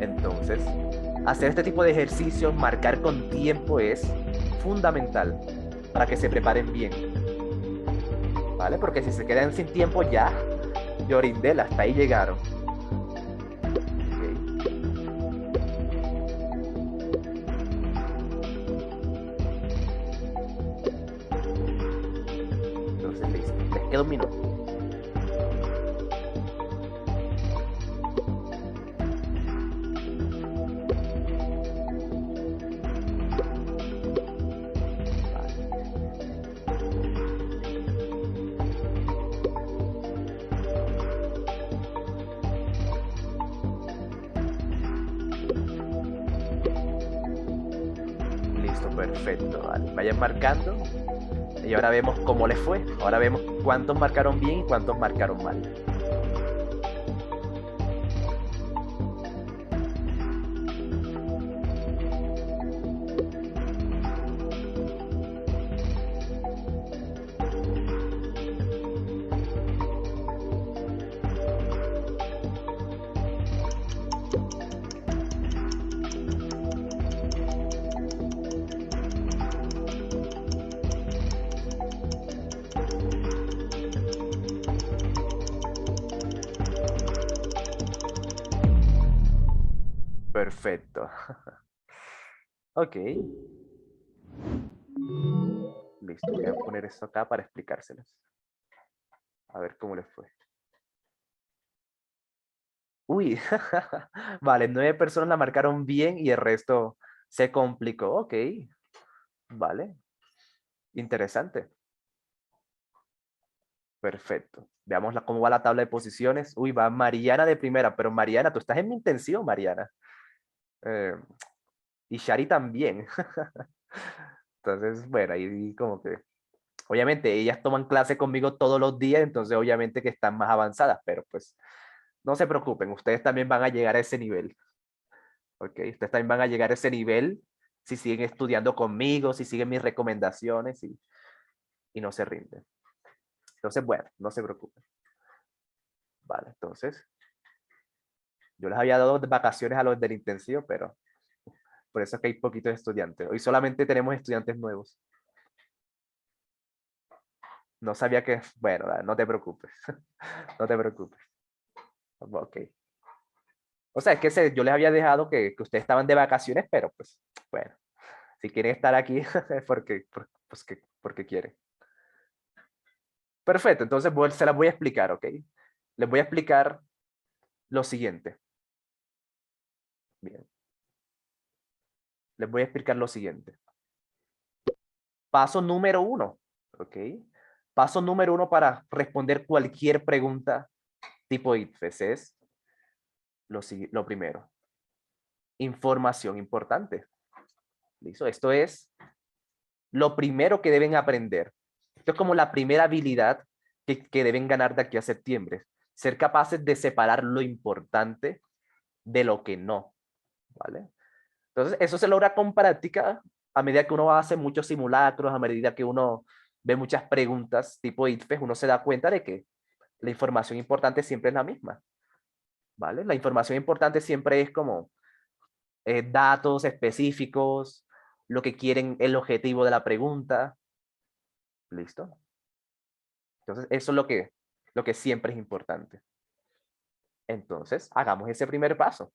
Entonces, hacer este tipo de ejercicios, marcar con tiempo es fundamental para que se preparen bien, ¿vale? Porque si se quedan sin tiempo ya, llorindela, hasta ahí llegaron. Ok. Entonces, listo. Les queda un minuto. Vale. Listo, perfecto. Vale. Vayan marcando. Y ahora vemos cómo les fue. Ahora vemos cuántos marcaron bien y cuántos marcaron mal. Perfecto. Ok. Listo. Voy a poner esto acá para explicárselos. A ver cómo les fue. Uy, vale, 9 personas la marcaron bien y el resto se complicó. Ok, vale, interesante. Perfecto. Veamos cómo va la tabla de posiciones. Uy, va Mariana de primera, pero Mariana, tú estás en mi intención, Mariana. Eh, y Shari también. Entonces, bueno, ahí como que, obviamente, ellas toman clase conmigo todos los días, entonces obviamente que están más avanzadas, pero pues no se preocupen, ustedes también van a llegar a ese nivel. ¿Ok? Ustedes también van a llegar a ese nivel si siguen estudiando conmigo, si siguen mis recomendaciones y no se rinden. Entonces, bueno, no se preocupen. Vale, entonces, yo les había dado vacaciones a los del intensivo, pero por eso es que hay poquitos estudiantes. Hoy solamente tenemos estudiantes nuevos. No sabía que, bueno, no te preocupes. No te preocupes. Ok. O sea, es que yo les había dejado que ustedes estaban de vacaciones, pero pues, bueno, si quieren estar aquí, es porque quieren. Perfecto, entonces se las voy a explicar, ¿ok? Les voy a explicar lo siguiente. Bien, les voy a explicar lo siguiente. Paso número 1, ¿ok? Paso número 1 para responder cualquier pregunta tipo ITFES es lo primero. Información importante. ¿Listo? Esto es lo primero que deben aprender. Esto es como la primera habilidad que deben ganar de aquí a septiembre. Ser capaces de separar lo importante de lo que no, ¿vale? Entonces, eso se logra con práctica a medida que uno hace muchos simulacros, a medida que uno ve muchas preguntas tipo ITFES, uno se da cuenta de que la información importante siempre es la misma, ¿vale? La información importante siempre es como datos específicos, lo que quieren, el objetivo de la pregunta, ¿listo? Entonces, eso es lo que siempre es importante. Entonces, hagamos ese primer paso.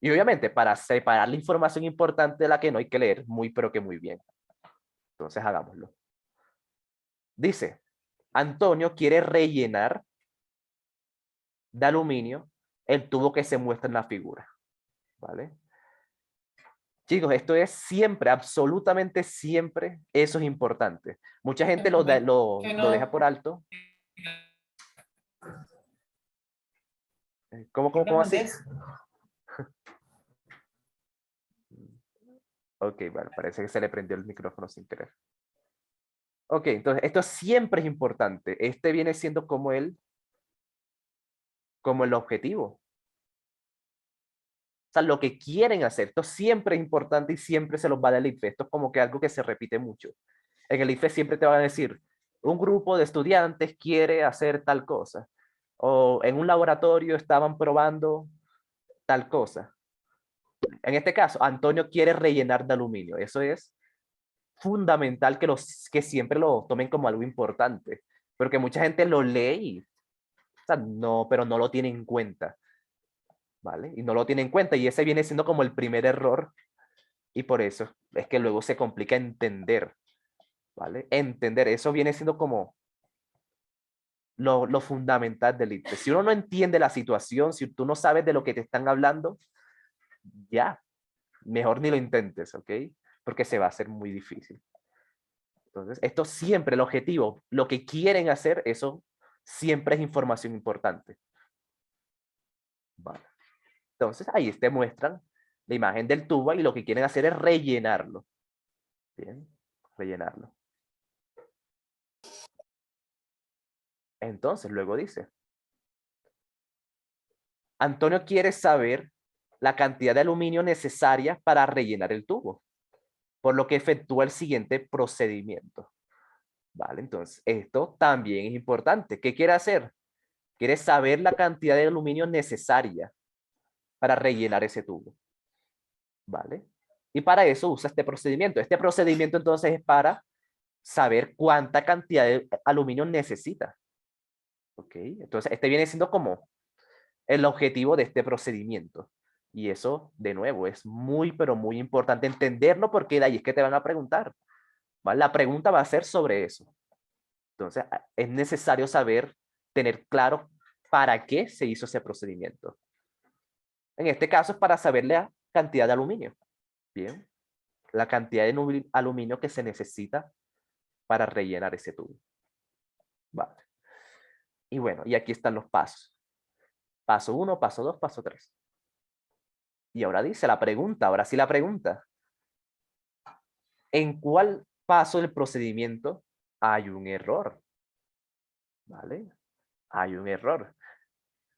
Y obviamente, para separar la información importante de la que no hay que leer muy, pero que muy bien. Entonces, hagámoslo. Dice, Antonio quiere rellenar de aluminio el tubo que se muestra en la figura. ¿Vale? Chicos, esto es siempre, absolutamente siempre, eso es importante. Mucha gente Que lo deja no, por alto. ¿Cómo hablamos de así? eso. Ok, bueno, parece que se le prendió el micrófono sin querer. Ok, entonces esto siempre es importante. Este viene siendo como el objetivo. O sea, lo que quieren hacer. Esto siempre es importante y siempre se los va a dar el IFE. Esto es como que algo que se repite mucho. En el IFE siempre te van a decir, un grupo de estudiantes quiere hacer tal cosa. O en un laboratorio estaban probando tal cosa. En este caso, Antonio quiere rellenar de aluminio. Eso es fundamental que siempre lo tomen como algo importante. Porque mucha gente lo lee y, o sea, no, pero no lo tiene en cuenta. ¿Vale? Y no lo tiene en cuenta. Y ese viene siendo como el primer error. Y por eso es que luego se complica entender. ¿Vale? Entender. Eso viene siendo como lo fundamental del ITFES. Si uno no entiende la situación, si tú no sabes de lo que te están hablando, ya, mejor ni lo intentes, ¿ok? Porque se va a hacer muy difícil. Entonces, esto siempre, el objetivo, lo que quieren hacer, eso siempre es información importante. Vale. Entonces, ahí te muestran la imagen del tubo y lo que quieren hacer es rellenarlo. Bien, rellenarlo. Entonces, luego dice, Antonio quiere saber la cantidad de aluminio necesaria para rellenar el tubo, por lo que efectúa el siguiente procedimiento. Vale, entonces, esto también es importante. ¿Qué quiere hacer? Quiere saber la cantidad de aluminio necesaria para rellenar ese tubo. ¿Vale? Y para eso usa este procedimiento. Este procedimiento entonces es para saber cuánta cantidad de aluminio necesita. ¿Ok? Entonces, este viene siendo como el objetivo de este procedimiento. Y eso, de nuevo, es muy, pero muy importante entenderlo porque de ahí es que te van a preguntar. ¿Vale? La pregunta va a ser sobre eso. Entonces, es necesario saber, tener claro para qué se hizo ese procedimiento. En este caso es para saber la cantidad de aluminio. Bien. La cantidad de aluminio que se necesita para rellenar ese tubo. Vale. Y bueno, y aquí están los pasos. Paso 1, paso 2, paso 3. Y ahora dice la pregunta, ahora sí la pregunta. ¿En cuál paso del procedimiento hay un error? ¿Vale? Hay un error.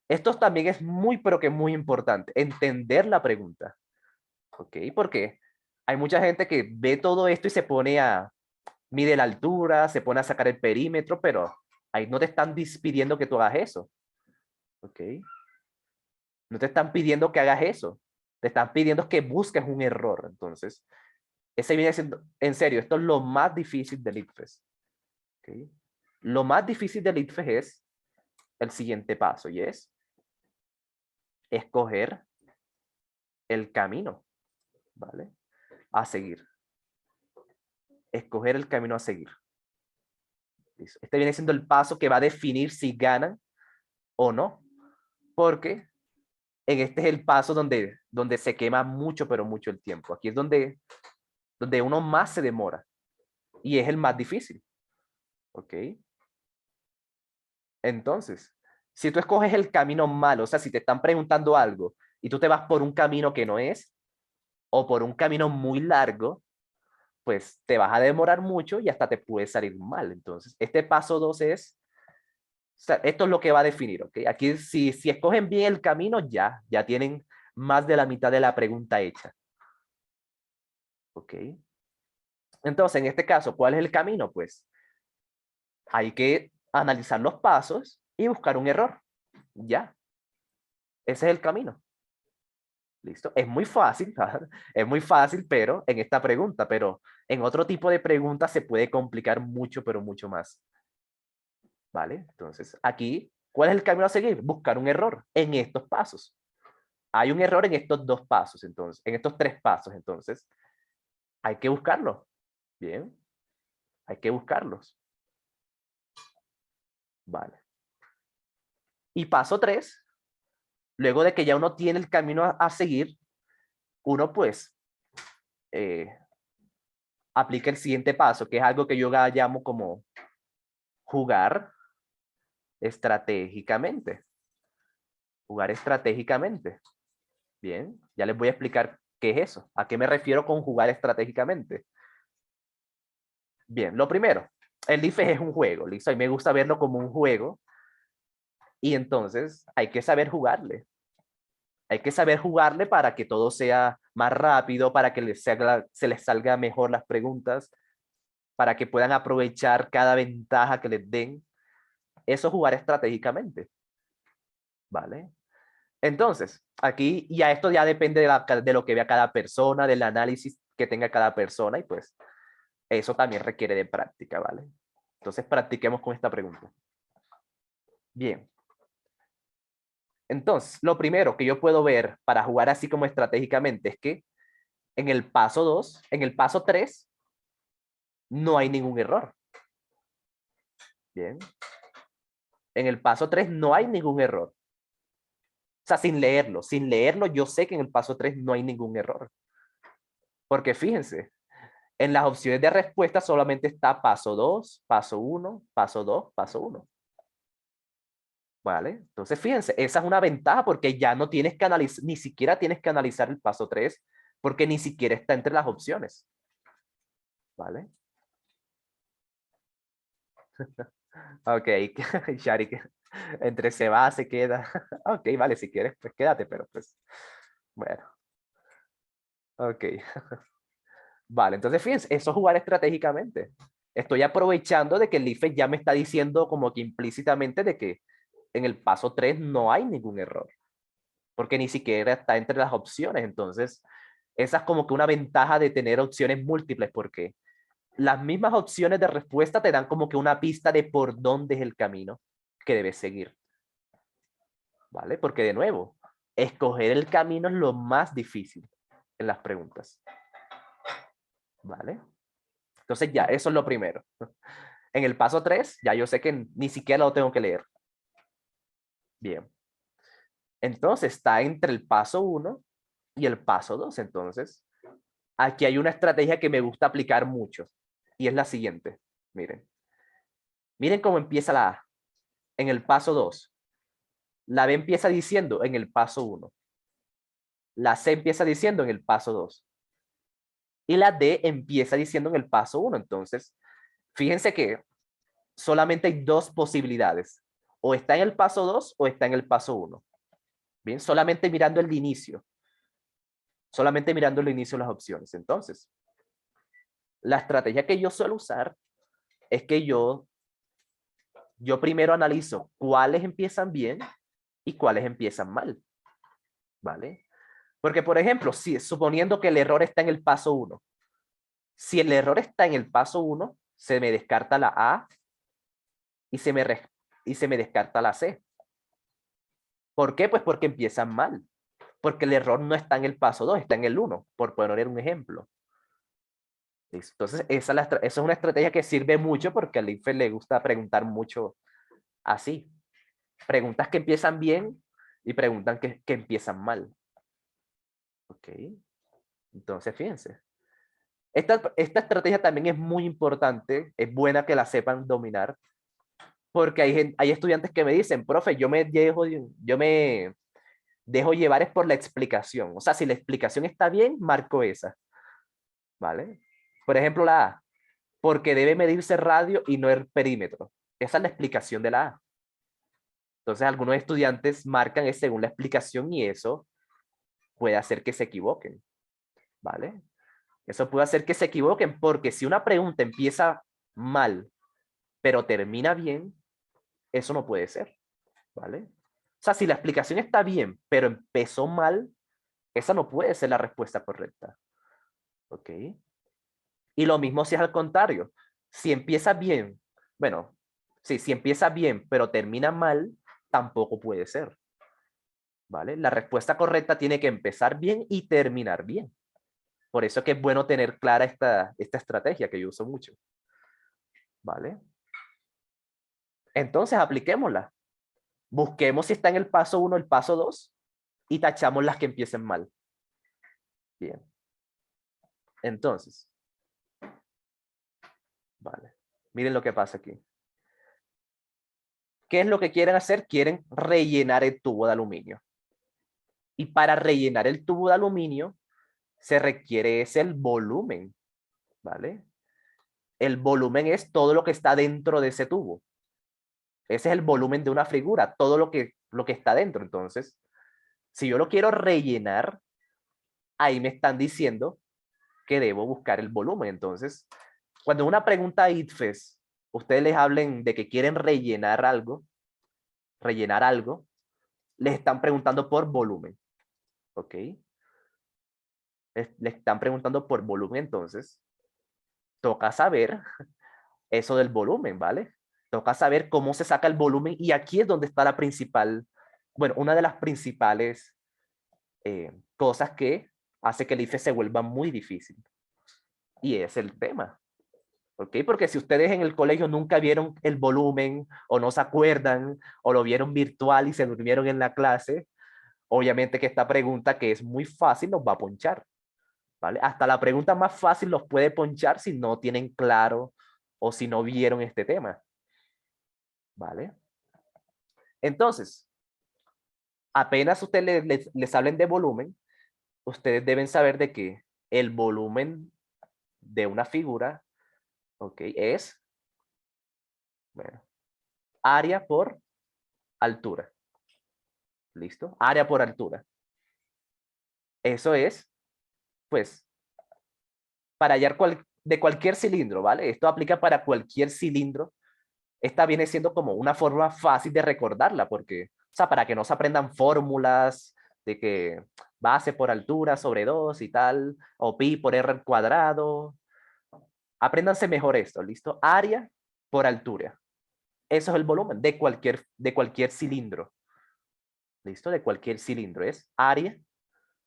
Esto también es muy, pero que muy importante. Entender la pregunta. ¿Ok? Porque hay mucha gente que ve todo esto y se pone a mide la altura, se pone a sacar el perímetro, pero ahí no te están pidiendo que tú hagas eso. ¿Ok? No te están pidiendo que hagas eso. Te están pidiendo que busques un error. Entonces, ese viene siendo, en serio, esto es lo más difícil del ITFES. ¿Ok? Lo más difícil del ITFES es el siguiente paso y es escoger el camino, ¿vale? A seguir. Escoger el camino a seguir. Este viene siendo el paso que va a definir si ganan o no. Porque en este es el paso donde se quema mucho, pero mucho el tiempo. Aquí es donde uno más se demora. Y es el más difícil. ¿Ok? Entonces, si tú escoges el camino malo, o sea, si te están preguntando algo y tú te vas por un camino que no es, o por un camino muy largo, pues te vas a demorar mucho y hasta te puede salir mal. Entonces, este paso 2 es, o sea, esto es lo que va a definir, ¿ok? Aquí, si escogen bien el camino, ya tienen más de la mitad de la pregunta hecha. ¿Ok? Entonces, en este caso, ¿cuál es el camino? Pues hay que analizar los pasos y buscar un error. Ya. Ese es el camino. ¿Listo? Es muy fácil, es muy fácil, pero en esta pregunta, pero en otro tipo de preguntas se puede complicar mucho, pero mucho más. ¿Vale? Entonces, aquí, ¿cuál es el camino a seguir? Buscar un error en estos pasos. Hay un error en estos dos pasos, entonces, en estos tres pasos, entonces, hay que buscarlo. Bien, hay que buscarlos. Vale. Y paso 3, luego de que ya uno tiene el camino a seguir, uno pues eh, aplica el siguiente paso, que es algo que yo llamo como jugar estratégicamente. Jugar estratégicamente. Bien, ya les voy a explicar qué es eso. ¿A qué me refiero con jugar estratégicamente? Bien, lo primero, el IFES es un juego, ¿listo? Y me gusta verlo como un juego. Y entonces hay que saber jugarle. Hay que saber jugarle para que todo sea más rápido, para que se les salga mejor las preguntas, para que puedan aprovechar cada ventaja que les den. Eso es jugar estratégicamente. ¿Vale? Entonces, aquí ya esto ya depende de lo que vea cada persona, del análisis que tenga cada persona y pues eso también requiere de práctica, ¿vale? Entonces practiquemos con esta pregunta. Bien. Entonces, lo primero que yo puedo ver para jugar así como estratégicamente es que en el paso 2, en el paso 3, no hay ningún error. Bien. En el paso 3 no hay ningún error. O sea, sin leerlo, yo sé que en el paso 3 no hay ningún error. Porque fíjense, en las opciones de respuesta solamente está paso 2, paso 1, paso 2, paso 1. ¿Vale? Entonces, fíjense, esa es una ventaja porque ya no tienes que analizar, ni siquiera tienes que analizar el paso 3 porque ni siquiera está entre las opciones. ¿Vale? Ok, Shari, entre se va, se queda. Ok, vale, si quieres, pues quédate, pero pues, bueno. Ok. Vale, entonces fíjense, eso es jugar estratégicamente. Estoy aprovechando de que el IFE ya me está diciendo como que implícitamente de que en el paso 3 no hay ningún error, porque ni siquiera está entre las opciones. Entonces, esa es como que una ventaja de tener opciones múltiples, porque las mismas opciones de respuesta te dan como que una pista de por dónde es el camino que debes seguir. ¿Vale? Porque de nuevo, escoger el camino es lo más difícil en las preguntas. ¿Vale? Entonces ya, eso es lo primero. En el paso 3, ya yo sé que ni siquiera lo tengo que leer. Bien. Entonces está entre el paso 1 y el paso 2. Entonces, aquí hay una estrategia que me gusta aplicar mucho. Y es la siguiente. Miren. Miren cómo empieza la A. En el paso 2. La B empieza diciendo en el paso 1. La C empieza diciendo en el paso 2. Y la D empieza diciendo en el paso 1. Entonces, fíjense que solamente hay dos posibilidades. O está en el paso 2 o está en el paso 1. Bien, solamente mirando el inicio. Solamente mirando el inicio de las opciones. Entonces, la estrategia que yo suelo usar es que yo primero analizo cuáles empiezan bien y cuáles empiezan mal. ¿Vale? Porque, por ejemplo, si suponiendo que el error está en el paso 1, si el error está en el paso 1, se me descarta la A y se me descarta la C. ¿Por qué? Pues porque empiezan mal. Porque el error no está en el paso 2, está en el 1, por poner un ejemplo. Entonces, esa es una estrategia que sirve mucho porque al IFE le gusta preguntar mucho así. Preguntas que empiezan bien y preguntan que empiezan mal. Ok. Entonces, fíjense. Esta estrategia también es muy importante, es buena que la sepan dominar, porque hay estudiantes que me dicen, profe, yo me dejo llevar es por la explicación. O sea, si la explicación está bien, marco esa. ¿Vale? Por ejemplo, la A, porque debe medirse radio y no el perímetro. Esa es la explicación de la A. Entonces, algunos estudiantes marcan es según la explicación y eso puede hacer que se equivoquen. ¿Vale? Eso puede hacer que se equivoquen porque si una pregunta empieza mal, pero termina bien, eso no puede ser. ¿Vale? O sea, si la explicación está bien, pero empezó mal, esa no puede ser la respuesta correcta. ¿Ok? Y lo mismo si es al contrario. Si empieza bien, bueno, sí, si empieza bien, pero termina mal, tampoco puede ser. ¿Vale? La respuesta correcta tiene que empezar bien y terminar bien. Por eso es que es bueno tener clara esta estrategia que yo uso mucho. ¿Vale? Entonces, apliquémosla. Busquemos si está en el paso 1 el paso 2 y tachamos las que empiecen mal. Bien. Entonces, vale. Miren lo que pasa aquí. ¿Qué es lo que quieren hacer? Quieren rellenar el tubo de aluminio. Y para rellenar el tubo de aluminio se requiere es el volumen, ¿vale? El volumen es todo lo que está dentro de ese tubo. Ese es el volumen de una figura, todo lo que está dentro. Entonces, si yo lo quiero rellenar, ahí me están diciendo que debo buscar el volumen. Entonces, cuando una pregunta ITFES, ustedes les hablen de que quieren rellenar algo, les están preguntando por volumen. ¿Ok? Les están preguntando por volumen, entonces toca saber eso del volumen, ¿vale? Toca saber cómo se saca el volumen y aquí es donde está la principal, bueno, una de las principales cosas que hace que el IFE se vuelva muy difícil. Y es el tema. ¿Ok? Porque si ustedes en el colegio nunca vieron el volumen o no se acuerdan o lo vieron virtual y se durmieron en la clase, obviamente que esta pregunta que es muy fácil los va a ponchar. ¿Vale? Hasta la pregunta más fácil los puede ponchar si no tienen claro o si no vieron este tema. ¿Vale? Entonces, apenas ustedes les hablen de volumen, ustedes deben saber de que el volumen de una figura, ¿ok? Es, bueno, área por altura. ¿Listo? Área por altura. Eso es, pues, para hallar de cualquier cilindro, ¿vale? Esto aplica para cualquier cilindro. Esta viene siendo como una forma fácil de recordarla, porque, o sea, para que no se aprendan fórmulas de que base por altura sobre 2 y tal, o pi por r al cuadrado. Apréndanse mejor esto, ¿listo? Área por altura. Eso es el volumen de cualquier cilindro. ¿Listo? De cualquier cilindro. Es área,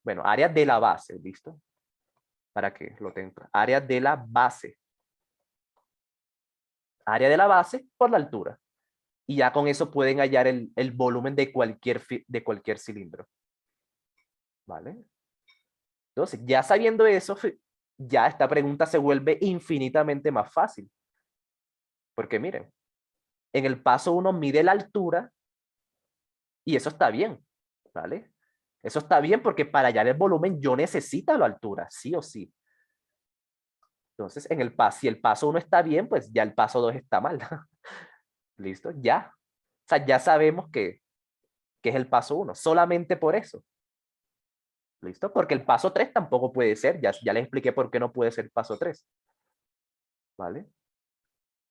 bueno, área de la base, ¿listo? Para que lo tengan. Área de la base. Área de la base por la altura. Y ya con eso pueden hallar el volumen de cualquier cilindro. ¿Vale? Entonces, ya sabiendo eso, ya esta pregunta se vuelve infinitamente más fácil. Porque miren, en el paso 1 mide la altura y eso está bien. ¿Vale? Eso está bien porque para hallar el volumen yo necesito la altura, sí o sí. Entonces, si el paso 1 está bien, pues ya el paso 2 está mal. ¿Listo? Ya. O sea, ya sabemos que es el paso 1, solamente por eso. ¿Listo? Porque el paso 3 tampoco puede ser, ya les expliqué por qué no puede ser paso 3. ¿Vale?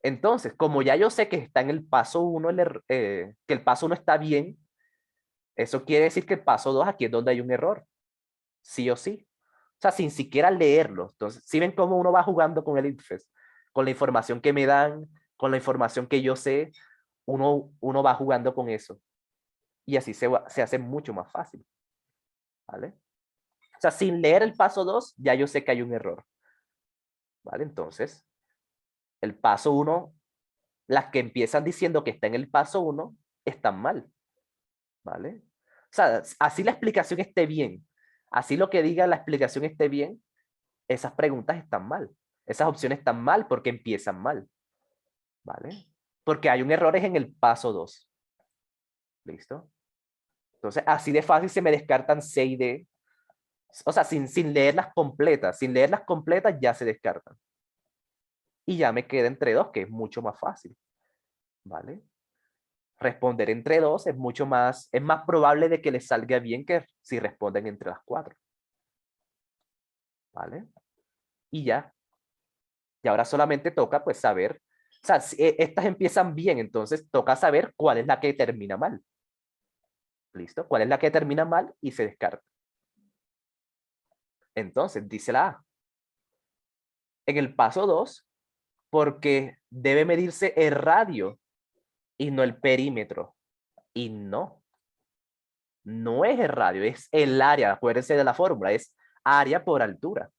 Entonces, como ya yo sé que está en el paso 1, que el paso 1 está bien, eso quiere decir que el paso 2 aquí es donde hay un error, sí o sí. O sea, sin siquiera leerlo. Entonces, si ven cómo uno va jugando con el INFES, con la información que me dan, con la información que yo sé, uno va jugando con eso. Y así se hace mucho más fácil. ¿Vale? O sea, sin leer el paso 2, ya yo sé que hay un error. ¿Vale? Entonces, el paso 1, las que empiezan diciendo que está en el paso 1, están mal. ¿Vale? O sea, así la explicación esté bien, así lo que diga la explicación esté bien, esas preguntas están mal. Esas opciones están mal porque empiezan mal. ¿Vale? Porque hay un error en el paso 2. ¿Listo? Entonces, así de fácil se me descartan C y D. O sea, sin leerlas completas. Sin leerlas completas ya se descartan. Y ya me queda entre 2, que es mucho más fácil. ¿Vale? Responder entre 2 es más probable de que les salga bien que si responden entre las 4. ¿Vale? Y ya. Y ahora solamente toca pues saber, o sea, si estas empiezan bien, entonces toca saber cuál es la que termina mal. ¿Listo? ¿Cuál es la que termina mal y se descarta? Entonces, dice la A. En el paso 2, porque debe medirse el radio y no el perímetro. Y no es el radio, es el área. Acuérdense de la fórmula, es área por altura.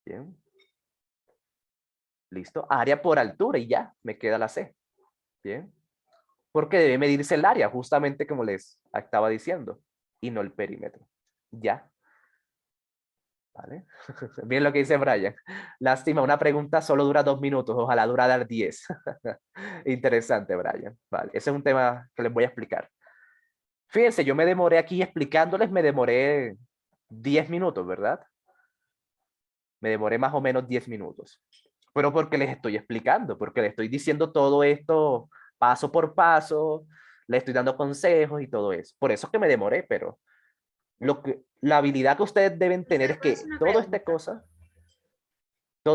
Bien. ¿Listo? Área por altura y ya, me queda la C. Bien. Porque debe medirse el área, justamente como les estaba diciendo, y no el perímetro. Ya. ¿Vale? Bien lo que dice Brian. Lástima, una pregunta solo dura 2 minutos, ojalá durara 10. Interesante, Brian. Vale, ese es un tema que les voy a explicar. Fíjense, yo me demoré aquí explicándoles, me demoré 10 minutos, ¿verdad? Me demoré más o menos 10 minutos. Pero porque les estoy explicando, porque les estoy diciendo todo esto paso por paso, les estoy dando consejos y todo eso. Por eso es que me demoré, pero la habilidad que ustedes deben tener es que todas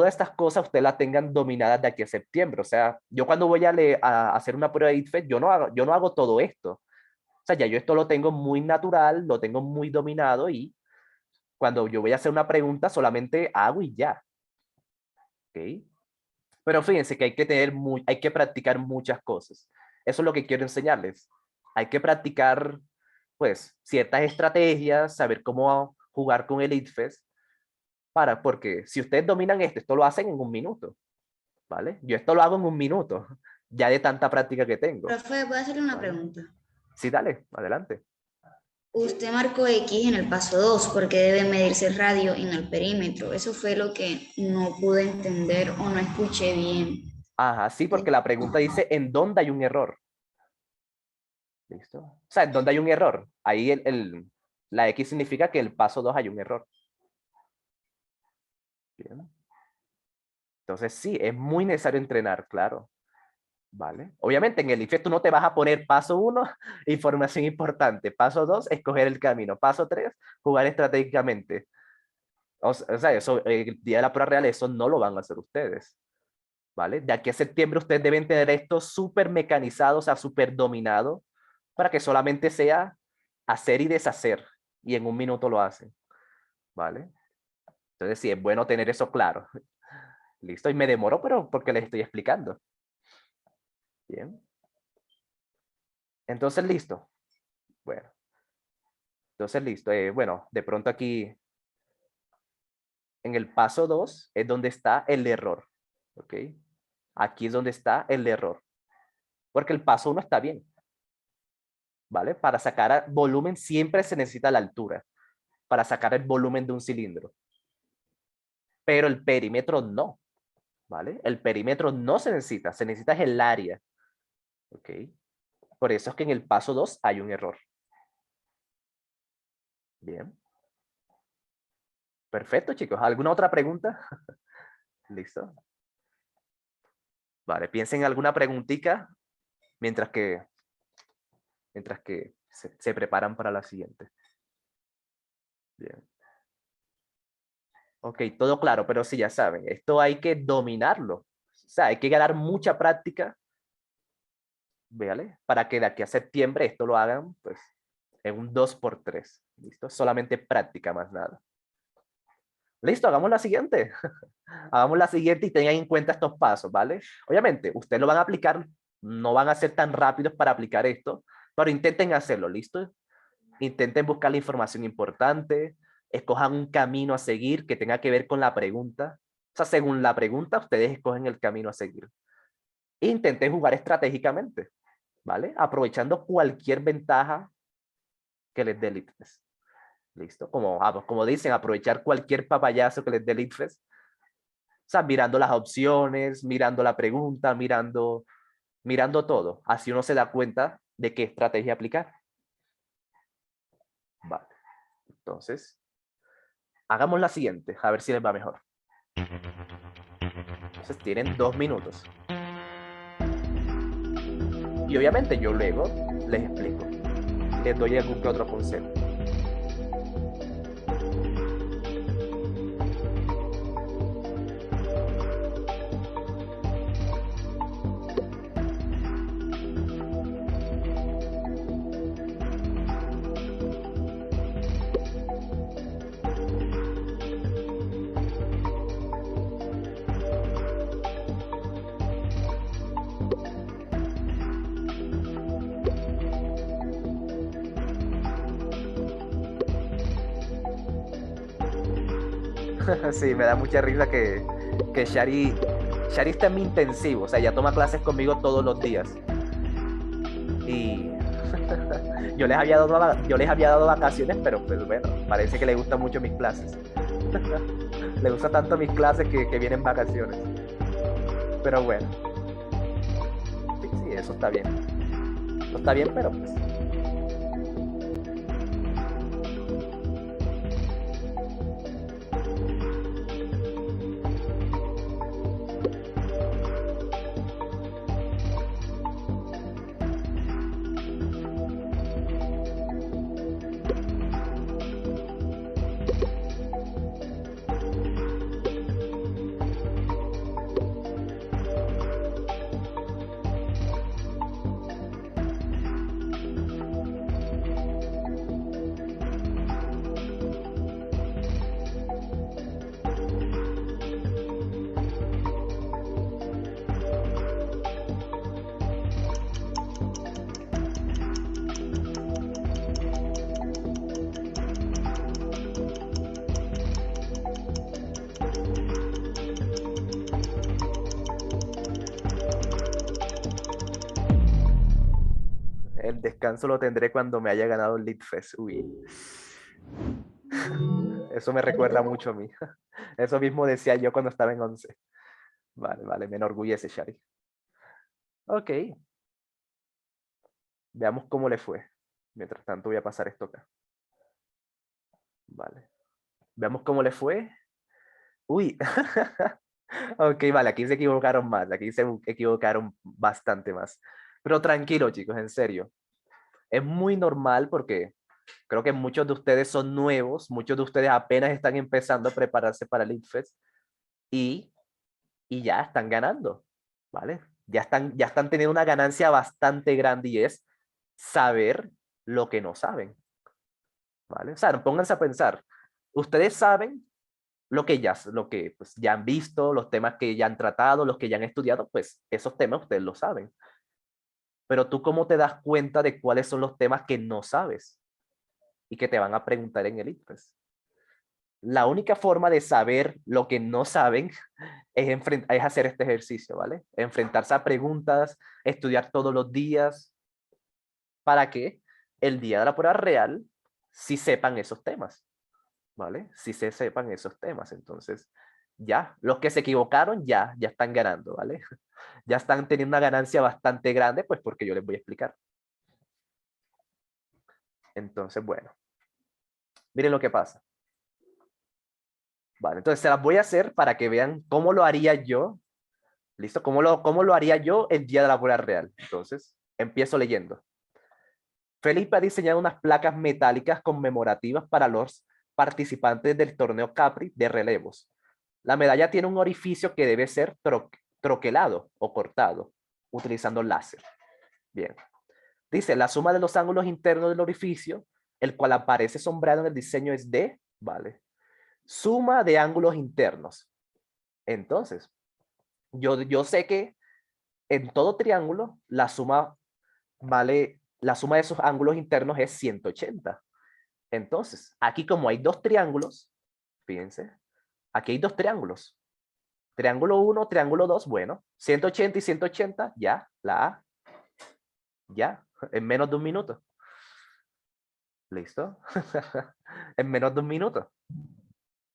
estas cosas ustedes las tengan dominadas de aquí a septiembre. O sea, yo cuando voy a hacer una prueba de ITFES, yo no hago todo esto. sea, ya yo esto lo tengo muy natural, lo tengo muy dominado y cuando yo voy a hacer una pregunta solamente hago y ya. ¿Ok? Pero fíjense que hay que hay que practicar muchas cosas. Eso es lo que quiero enseñarles. Hay que practicar, pues, ciertas estrategias, saber cómo jugar con el ITFES, porque si ustedes dominan esto lo hacen en un minuto, ¿vale? Yo esto lo hago en un minuto, ya de tanta práctica que tengo. Profe, voy a hacerle una ¿Vale? pregunta. Sí, dale, adelante. Usted marcó X en el paso 2 porque debe medirse el radio y no el perímetro. Eso fue lo que no pude entender o no escuché bien. Ajá, sí, porque la pregunta dice, ¿en dónde hay un error? ¿Listo? O sea, ¿en dónde hay un error? Ahí la X significa que el paso 2 hay un error. Bien. Entonces, sí, es muy necesario entrenar, claro. ¿Vale? Obviamente en el IFES tú no te vas a poner paso 1, información importante. Paso 2, escoger el camino. Paso 3, jugar estratégicamente. O sea, eso, el día de la prueba real, eso no lo van a hacer ustedes. ¿Vale? De aquí a septiembre ustedes deben tener esto súper mecanizado, o sea, súper dominado, para que solamente sea hacer y deshacer. Y en un minuto lo hacen. ¿Vale? Entonces sí, es bueno tener eso claro. Listo, y me demoro, pero porque les estoy explicando. Bien. Entonces, listo. Bueno. Entonces, listo. Bueno, de pronto aquí en el paso 2 es donde está el error. ¿Ok? Aquí es donde está el error. Porque el paso 1 está bien. ¿Vale? Para sacar volumen siempre se necesita la altura. Para sacar el volumen de un cilindro. Pero el perímetro no. ¿Vale? El perímetro no se necesita. Se necesita es el área. ¿Ok? Por eso es que en el paso 2 hay un error. Bien. Perfecto, chicos. ¿Alguna otra pregunta? Listo. Vale, piensen en alguna preguntita mientras que, se preparan para la siguiente. Bien. Ok, todo claro, pero sí, ya saben, esto hay que dominarlo. O sea, hay que ganar mucha práctica, ¿vale? Para que de aquí a septiembre esto lo hagan, pues, en un 2x3. ¿Listo? Solamente práctica, más nada. Listo, hagamos la siguiente. Hagamos la siguiente y tengan en cuenta estos pasos, ¿vale? Obviamente, ustedes lo van a aplicar, no van a ser tan rápidos para aplicar esto, pero intenten hacerlo, ¿listo? Intenten buscar la información importante, escojan un camino a seguir que tenga que ver con la pregunta. O sea, según la pregunta, ustedes escogen el camino a seguir. Intenten jugar estratégicamente, ¿vale? Aprovechando cualquier ventaja que les dé el ITFES. ¿Listo? Como dicen, aprovechar cualquier papayazo que les dé el ITFES. O sea, mirando las opciones, mirando la pregunta, mirando todo. Así uno se da cuenta de qué estrategia aplicar. Vale. Entonces, hagamos la siguiente, a ver si les va mejor. Entonces tienen 2 minutos. Y obviamente yo luego les explico. Les doy algún que otro consejo. Sí, me da mucha risa que Shari está en mi intensivo. O sea, ella toma clases conmigo todos los días. Y yo les había dado vacaciones, pero pues bueno, parece que le gustan mucho mis clases. Le gusta tanto mis clases que vienen vacaciones. Pero bueno, sí, sí, eso está bien. Eso está bien, pero pues Descanso lo tendré cuando me haya ganado el Litfest. Uy. Eso me recuerda mucho a mí. Eso mismo decía yo cuando estaba en 11. Vale, vale, me enorgullece, Shari. Ok. Veamos cómo le fue. Mientras tanto voy a pasar esto acá. Vale. Veamos cómo le fue. Uy. Ok, vale, aquí se equivocaron más. Aquí se equivocaron bastante más. Pero tranquilo, chicos, en serio. Es muy normal porque creo que muchos de ustedes son nuevos, muchos de ustedes apenas están empezando a prepararse para el ITFES y, y ya están ganando, ¿vale? Ya están teniendo una ganancia bastante grande y es saber lo que no saben, ¿vale? O sea, pónganse a pensar, ustedes saben lo que pues, ya han visto, los temas que ya han tratado, los que ya han estudiado, pues esos temas ustedes lo saben. Pero tú cómo te das cuenta de cuáles son los temas que no sabes y que te van a preguntar en el ITFES. La única forma de saber lo que no saben es hacer este ejercicio, ¿vale? Enfrentarse a preguntas, estudiar todos los días, para que el día de la prueba real sí sepan esos temas, ¿vale? Sí se sepan esos temas. Entonces, ya, los que se equivocaron ya están ganando, ¿vale? Ya están teniendo una ganancia bastante grande, pues porque yo les voy a explicar. Entonces, bueno, miren lo que pasa. Vale, entonces se las voy a hacer para que vean cómo lo haría yo. ¿Listo? Cómo lo haría yo el día de la prueba real? Entonces, empiezo leyendo. Felipe ha diseñado unas placas metálicas conmemorativas para los participantes del torneo Capri de relevos. La medalla tiene un orificio que debe ser troquelado o cortado, utilizando láser. Bien. Dice, la suma de los ángulos internos del orificio, el cual aparece sombreado en el diseño es de, vale, suma de ángulos internos. Entonces, yo sé que en todo triángulo la suma de sus ángulos internos es 180. Entonces, aquí como hay dos triángulos, fíjense, aquí hay dos triángulos. Triángulo 1, triángulo 2, bueno, 180 y 180, ya, la A, ya, en menos de un minuto. ¿Listo? En menos de un minuto.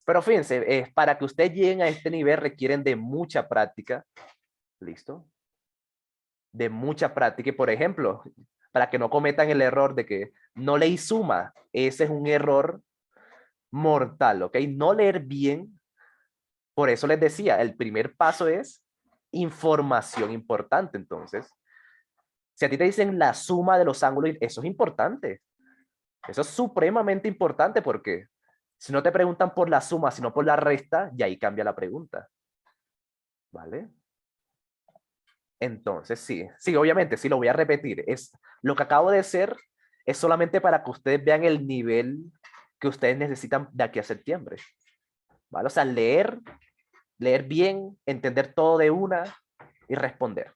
Pero fíjense, para que ustedes lleguen a este nivel requieren de mucha práctica. ¿Listo? De mucha práctica. Y por ejemplo, para que no cometan el error de que no leí suma, ese es un error mortal, ¿ok? No leer bien. Por eso les decía, el primer paso es información importante. Entonces, si a ti te dicen la suma de los ángulos, eso es importante. Eso es supremamente importante porque si no te preguntan por la suma, sino por la resta, y ahí cambia la pregunta. ¿Vale? Entonces, sí, obviamente, sí lo voy a repetir. Lo que acabo de hacer es solamente para que ustedes vean el nivel que ustedes necesitan de aquí a septiembre. ¿Vale? O sea, leer bien, entender todo de una y responder.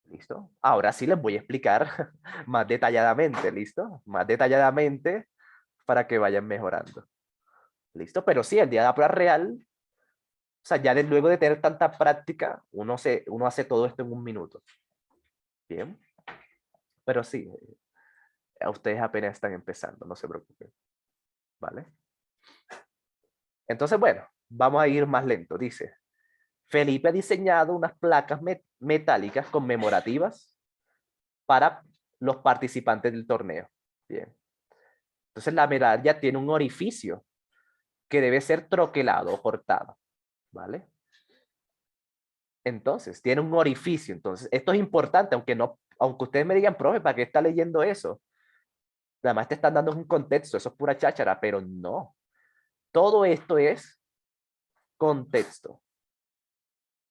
¿Listo? Ahora sí les voy a explicar más detalladamente, ¿listo? Más detalladamente para que vayan mejorando. ¿Listo? Pero sí, el día de la prueba real, o sea, ya luego de tener tanta práctica, uno hace todo esto en un minuto. Bien. Pero sí, a ustedes apenas están empezando, no se preocupen. ¿Vale? Entonces, bueno, vamos a ir más lento. Dice, Felipe ha diseñado unas placas metálicas conmemorativas para los participantes del torneo. Bien. Entonces la medalla tiene un orificio que debe ser troquelado o cortado. ¿Vale? Entonces, tiene un orificio. Entonces, esto es importante, aunque ustedes me digan, profe, ¿para qué está leyendo eso? Además te están dando un contexto, eso es pura cháchara, pero no. Todo esto es contexto.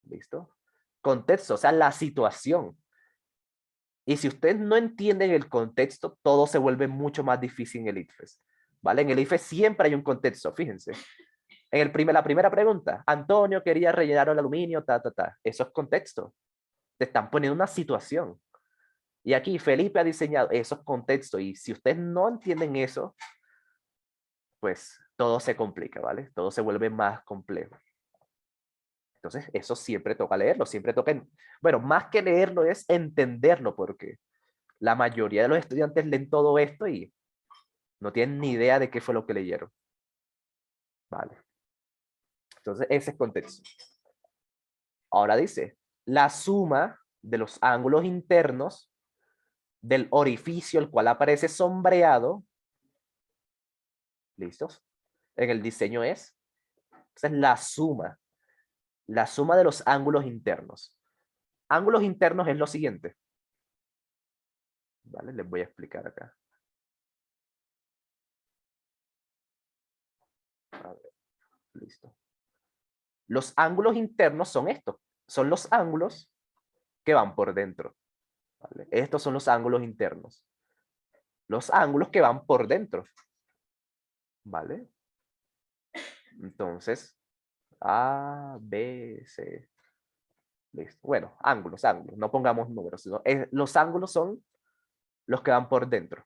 ¿Listo? Contexto, o sea, la situación. Y si ustedes no entienden el contexto, todo se vuelve mucho más difícil en el ITFES. ¿Vale? En el ITFES siempre hay un contexto, fíjense. La primera pregunta, Antonio quería rellenar el aluminio, ta. Eso es contexto. Te están poniendo una situación. Y aquí Felipe ha diseñado esos contextos. Y si ustedes no entienden eso, pues todo se complica, ¿vale? Todo se vuelve más complejo. Entonces, eso siempre toca leerlo, siempre toca, bueno, más que leerlo es entenderlo, porque La mayoría de los estudiantes leen todo esto y no tienen ni idea de qué fue lo que leyeron. Vale. Entonces, ese es contexto. Ahora dice, la suma de los ángulos internos del orificio, el cual aparece sombreado, ¿listos? En el diseño es, esa es la suma de los ángulos internos. Ángulos internos es lo siguiente. Vale, les voy a explicar acá. A ver, listo. Los ángulos internos son estos. Son los ángulos que van por dentro. ¿Vale? Estos son los ángulos internos. Los ángulos que van por dentro. ¿Vale? Entonces, A, B, C. Listo. Bueno, ángulos. No pongamos números, sino los ángulos son los que van por dentro.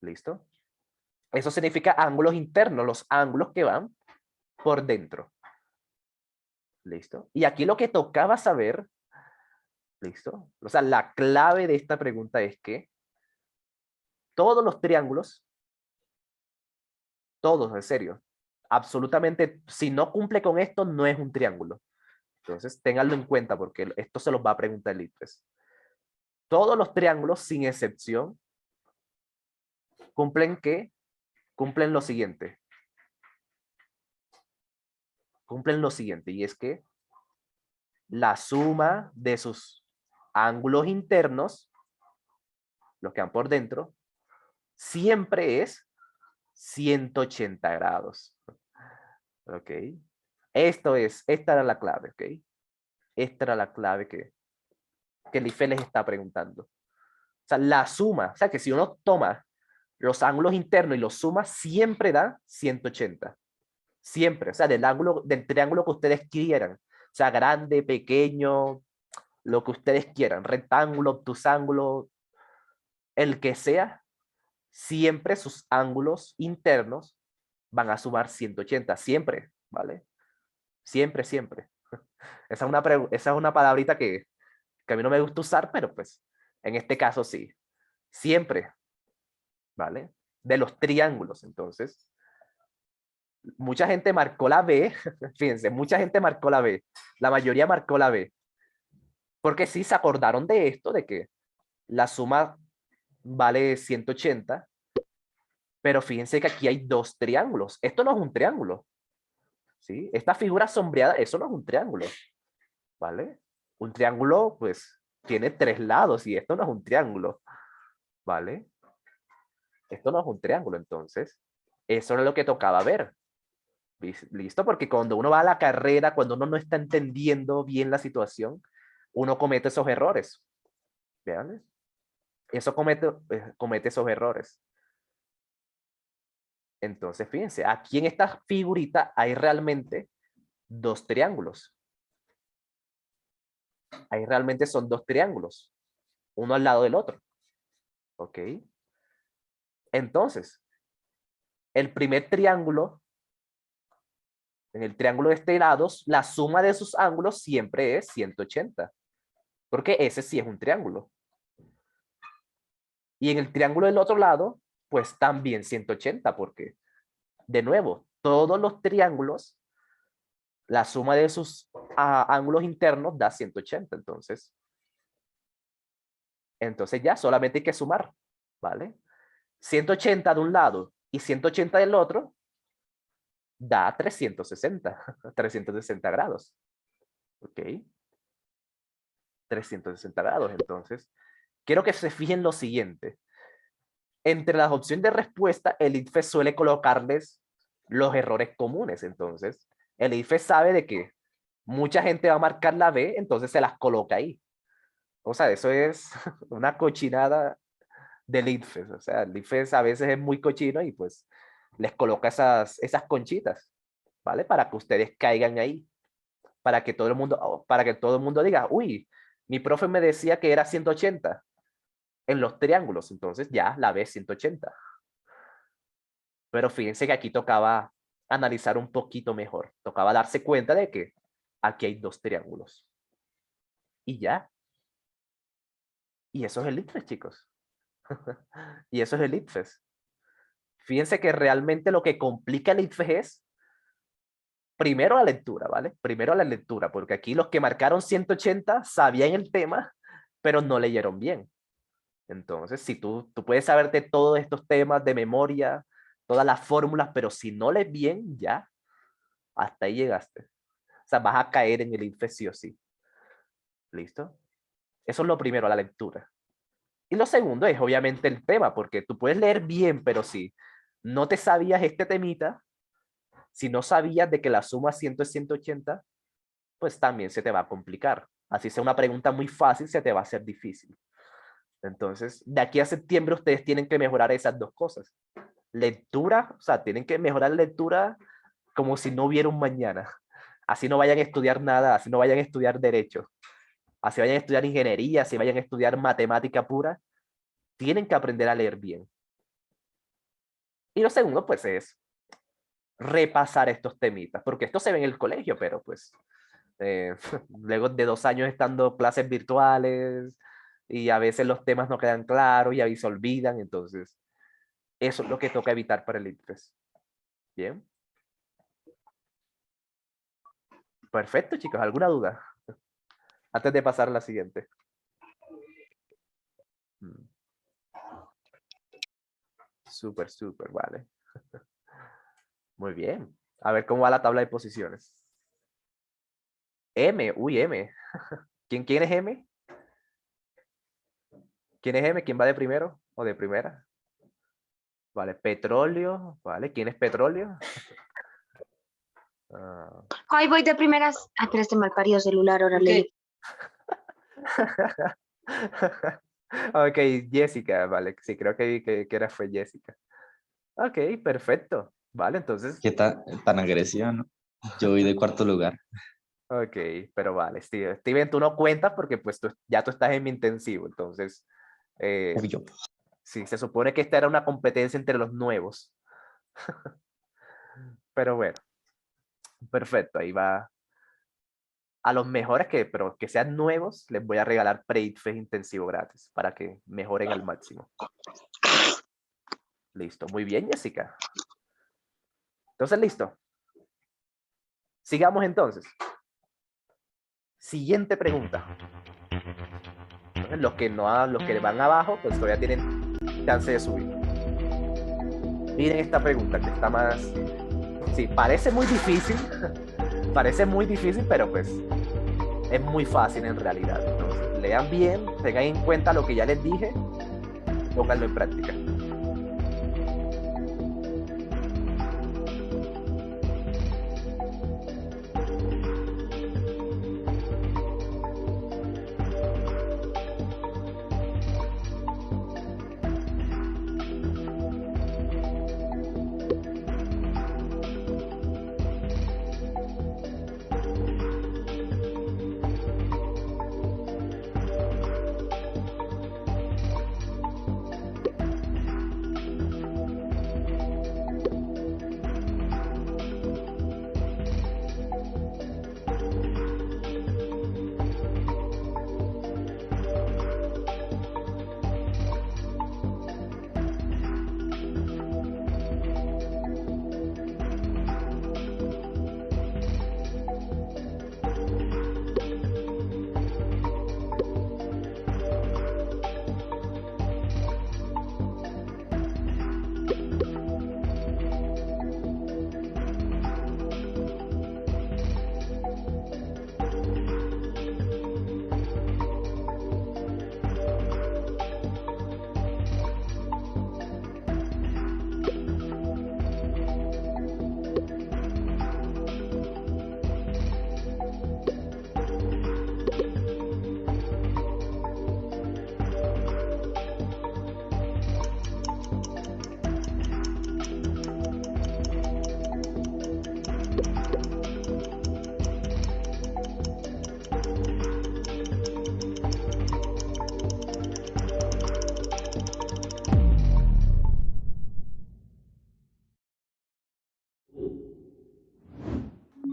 ¿Listo? Eso significa ángulos internos, los ángulos que van por dentro. ¿Listo? Y aquí lo que tocaba saber, ¿listo? O sea, la clave de esta pregunta es que todos los triángulos, todos, en serio, absolutamente, si no cumple con esto, no es un triángulo. Entonces, ténganlo en cuenta porque esto se los va a preguntar el ITFES. Todos los triángulos, sin excepción, cumplen ¿qué? Cumplen lo siguiente. Cumplen lo siguiente, y es que la suma de sus ángulos internos, los que van por dentro, siempre es 180 grados. ¿Ok? Esta era la clave, ¿ok? Esta era la clave que el IFE les está preguntando. O sea, la suma, o sea, que si uno toma los ángulos internos y los suma, siempre da 180. Siempre, o sea, del triángulo que ustedes quieran. O sea, grande, pequeño, lo que ustedes quieran, rectángulo, obtusángulo, el que sea, siempre sus ángulos internos van a sumar 180, siempre, ¿vale? Siempre, siempre. Esa es una palabrita que a mí no me gusta usar, pero pues en este caso sí. Siempre, ¿vale? De los triángulos, entonces. Mucha gente marcó la B, fíjense, mucha gente marcó la B. La mayoría marcó la B. Porque sí se acordaron de esto, de que la suma vale 180, pero fíjense que aquí hay dos triángulos. Esto no es un triángulo, ¿sí? Esta figura sombreada, eso no es un triángulo, ¿vale? Un triángulo, pues, tiene tres lados y esto no es un triángulo, ¿vale? Esto no es un triángulo, entonces, eso es lo que tocaba ver. ¿Listo? Porque cuando uno va a la carrera, cuando uno no está entendiendo bien la situación, uno comete esos errores. ¿Vean? Eso comete esos errores. Entonces, fíjense, aquí en esta figurita hay realmente dos triángulos. Ahí realmente son dos triángulos, uno al lado del otro. ¿Ok? Entonces, el primer triángulo, en el triángulo de este lado, la suma de sus ángulos siempre es 180, porque ese sí es un triángulo. Y en el triángulo del otro lado, pues también 180, porque, de nuevo, todos los triángulos, la suma de sus ángulos internos da 180, entonces ya solamente hay que sumar, ¿vale? 180 de un lado y 180 del otro da 360, 360 grados, ¿ok? 360 grados, entonces, quiero que se fijen lo siguiente. Entre las opciones de respuesta, el ITFES suele colocarles los errores comunes. Entonces, el ITFES sabe de que mucha gente va a marcar la B, entonces se las coloca ahí. O sea, eso es una cochinada del ITFES. O sea, el ITFES a veces es muy cochino y pues les coloca esas conchitas, ¿vale? Para que ustedes caigan ahí. Para que todo el mundo diga, uy, mi profe me decía que era 180 en los triángulos, entonces ya la B es 180. Pero fíjense que aquí tocaba analizar un poquito mejor. Tocaba darse cuenta de que aquí hay dos triángulos. Y ya. Y eso es el ITFES, chicos. Y eso es el ITFES. Fíjense que realmente lo que complica el ITFES es primero la lectura, ¿vale? Primero la lectura, porque aquí los que marcaron 180 sabían el tema, pero no leyeron bien. Entonces, si tú puedes saberte todos estos temas de memoria, todas las fórmulas, pero si no lees bien, ya, hasta ahí llegaste. O sea, vas a caer en el ITFES sí o sí. ¿Listo? Eso es lo primero, la lectura. Y lo segundo es obviamente el tema, porque tú puedes leer bien, pero si no te sabías este temita, si no sabías de que la suma 100 es 180, pues también se te va a complicar. Así sea una pregunta muy fácil, se te va a hacer difícil. Entonces, de aquí a septiembre ustedes tienen que mejorar esas dos cosas. Lectura, o sea, tienen que mejorar lectura como si no hubiera un mañana. Así no vayan a estudiar nada, así no vayan a estudiar derecho, así vayan a estudiar ingeniería, así vayan a estudiar matemática pura, tienen que aprender a leer bien. Y lo segundo, pues, es repasar estos temitas, porque esto se ve en el colegio, pero pues luego de 2 años estando clases virtuales y a veces los temas no quedan claros y ahí se olvidan, entonces eso es lo que toca evitar para el ITFES. Bien. Perfecto, chicos. ¿Alguna duda? Antes de pasar a la siguiente. Súper, súper, vale. Muy bien. A ver cómo va la tabla de posiciones. M, uy, M. ¿Quién es M? ¿Quién es M? ¿Quién va de primero o de primera? Vale, petróleo, vale. ¿Quién es petróleo? Ah. Ay, voy de primeras. Ay, pero este malparido celular, ahora leí. Ok, Jessica, vale. Sí, creo que vi que era fue Jessica. Ok, perfecto. Vale, entonces. ¿Qué tan agresivo, no? Yo voy de cuarto lugar. Ok, pero vale, Steven, tú no cuentas porque pues ya tú estás en mi intensivo, entonces, Obvio. sí, se supone que esta era una competencia entre los nuevos. Pero bueno, perfecto, ahí va. A los mejores pero que sean nuevos, les voy a regalar pre-ITFES intensivo gratis para que mejoren al máximo. Listo, muy bien, Jessica. Entonces, listo. Sigamos entonces. Siguiente pregunta. Entonces, los que van abajo, pues todavía tienen chance de subir. Miren esta pregunta que está más... Sí, parece muy difícil. Parece muy difícil, pero pues es muy fácil en realidad. Entonces, lean bien, tengan en cuenta lo que ya les dije, pónganlo en práctica.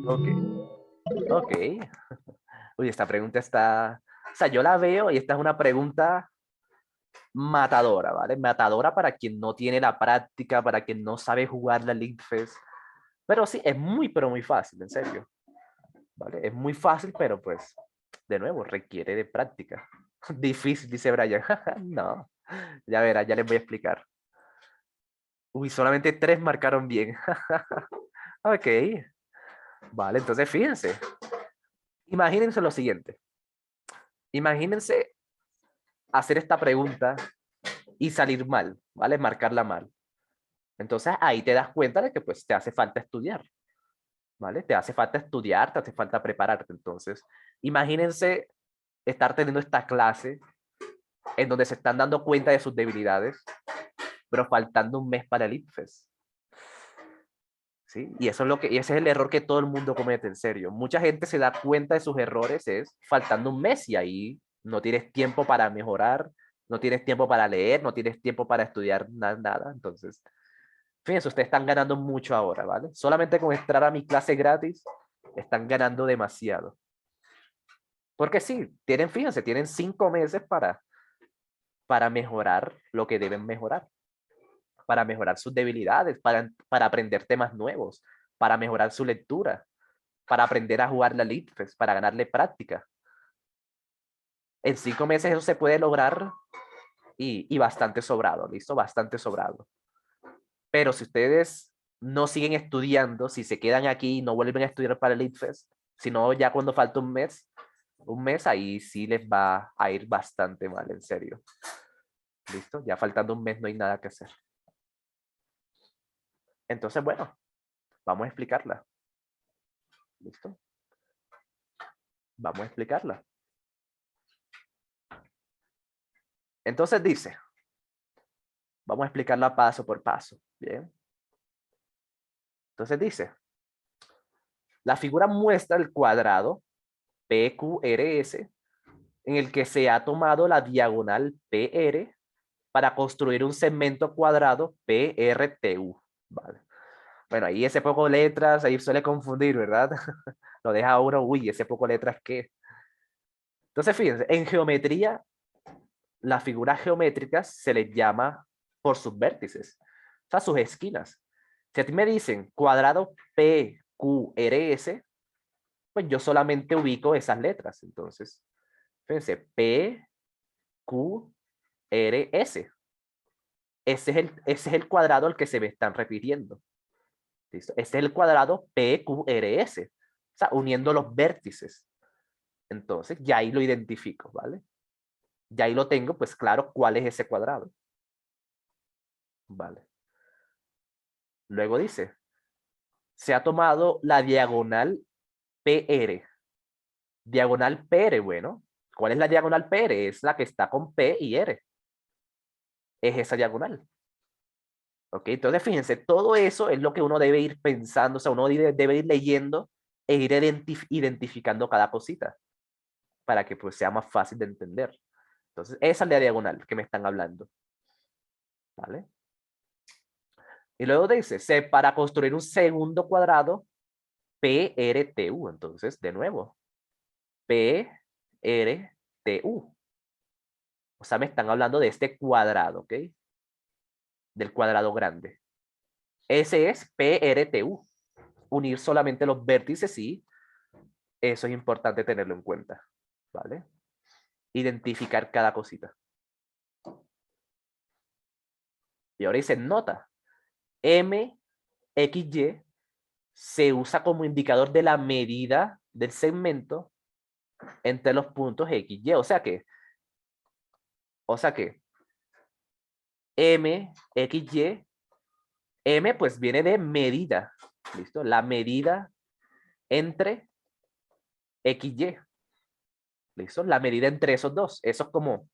Ok. Ok. Uy, esta pregunta está... O sea, yo la veo y esta es una pregunta matadora, ¿vale? Matadora para quien no tiene la práctica, para quien no sabe jugar la LeagueFest. Pero sí, es muy, pero muy fácil, en serio. ¿Vale? Es muy fácil, pero pues, de nuevo, requiere de práctica. Difícil, dice Brian. No, ya verá, ya les voy a explicar. Uy, solamente 3 marcaron bien. Ok. Vale, entonces fíjense. Imagínense lo siguiente. Imagínense hacer esta pregunta y salir mal, ¿vale? Marcarla mal. Entonces ahí te das cuenta de que pues te hace falta estudiar, ¿vale? Te hace falta estudiar, te hace falta prepararte. Entonces, imagínense estar teniendo esta clase en donde se están dando cuenta de sus debilidades, pero faltando un mes para el ITFES. ¿Sí? Y eso es lo que, y ese es el error que todo el mundo comete, en serio. Mucha gente se da cuenta de sus errores es faltando un mes y ahí no tienes tiempo para mejorar, no tienes tiempo para leer, no tienes tiempo para estudiar nada. Entonces, fíjense, ustedes están ganando mucho ahora, ¿vale? Solamente con entrar a mi clase gratis, están ganando demasiado. Porque sí, tienen, fíjense, tienen 5 meses para mejorar lo que deben mejorar, para mejorar sus debilidades, para aprender temas nuevos, para mejorar su lectura, para aprender a jugar la LeagueFest, para ganarle práctica. En 5 meses eso se puede lograr y bastante sobrado, ¿listo? Bastante sobrado. Pero si ustedes no siguen estudiando, si se quedan aquí y no vuelven a estudiar para el LeagueFest, sino ya cuando falta un mes ahí sí les va a ir bastante mal, en serio. ¿Listo? Ya faltando un mes no hay nada que hacer. Entonces, bueno, vamos a explicarla. ¿Listo? Vamos a explicarla. Entonces dice, vamos a explicarla paso por paso. Bien. Entonces dice, la figura muestra el cuadrado PQRS en el que se ha tomado la diagonal PR para construir un segmento cuadrado PRTU. Vale. Bueno, ahí ese poco letras, ahí suele confundir, ¿verdad? Lo deja uno, uy, ese poco letras, ¿qué? Entonces, fíjense, en geometría, las figuras geométricas se les llama por sus vértices, o sea, sus esquinas. Si a ti me dicen cuadrado PQRS, pues yo solamente ubico esas letras. Entonces, fíjense, PQRS. Ese es el cuadrado al que se me están refiriendo. ¿Listo? Ese es el cuadrado PQRS. O sea, uniendo los vértices. Entonces, ya ahí lo identifico, ¿vale? Ya ahí lo tengo, pues claro, ¿cuál es ese cuadrado? Vale. Luego dice, se ha tomado la diagonal PR. Diagonal PR, bueno, ¿cuál es la diagonal PR? Es la que está con P y R. Es esa diagonal. ¿Ok? Entonces, fíjense, todo eso es lo que uno debe ir pensando, o sea, uno debe ir leyendo e ir identificando cada cosita para que pues sea más fácil de entender. Entonces, esa es la diagonal que me están hablando. ¿Vale? Y luego dice, para construir un segundo cuadrado, PRTU. Entonces, de nuevo, PRTU. O sea, me están hablando de este cuadrado, ¿ok? Del cuadrado grande. Ese es PRTU. Unir solamente los vértices y eso es importante tenerlo en cuenta, ¿vale? Identificar cada cosita. Y ahora dice nota. MXY se usa como indicador de la medida del segmento entre los puntos X, Y. O sea que M, X, Y, M pues viene de medida, ¿listo? La medida entre X, Y, ¿listo? La medida entre esos dos. Eso es como,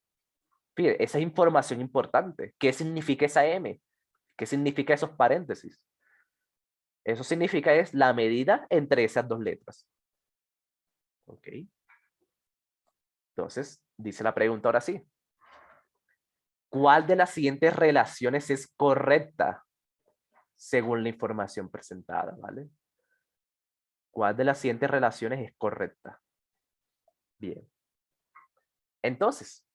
fíjate, esa es información importante. ¿Qué significa esa M? ¿Qué significa esos paréntesis? Eso significa es la medida entre esas dos letras. ¿Ok? Entonces, dice la pregunta ahora sí. ¿Cuál de las siguientes relaciones es correcta según la información presentada? ¿Vale? ¿Cuál de las siguientes relaciones es correcta? Bien. Entonces,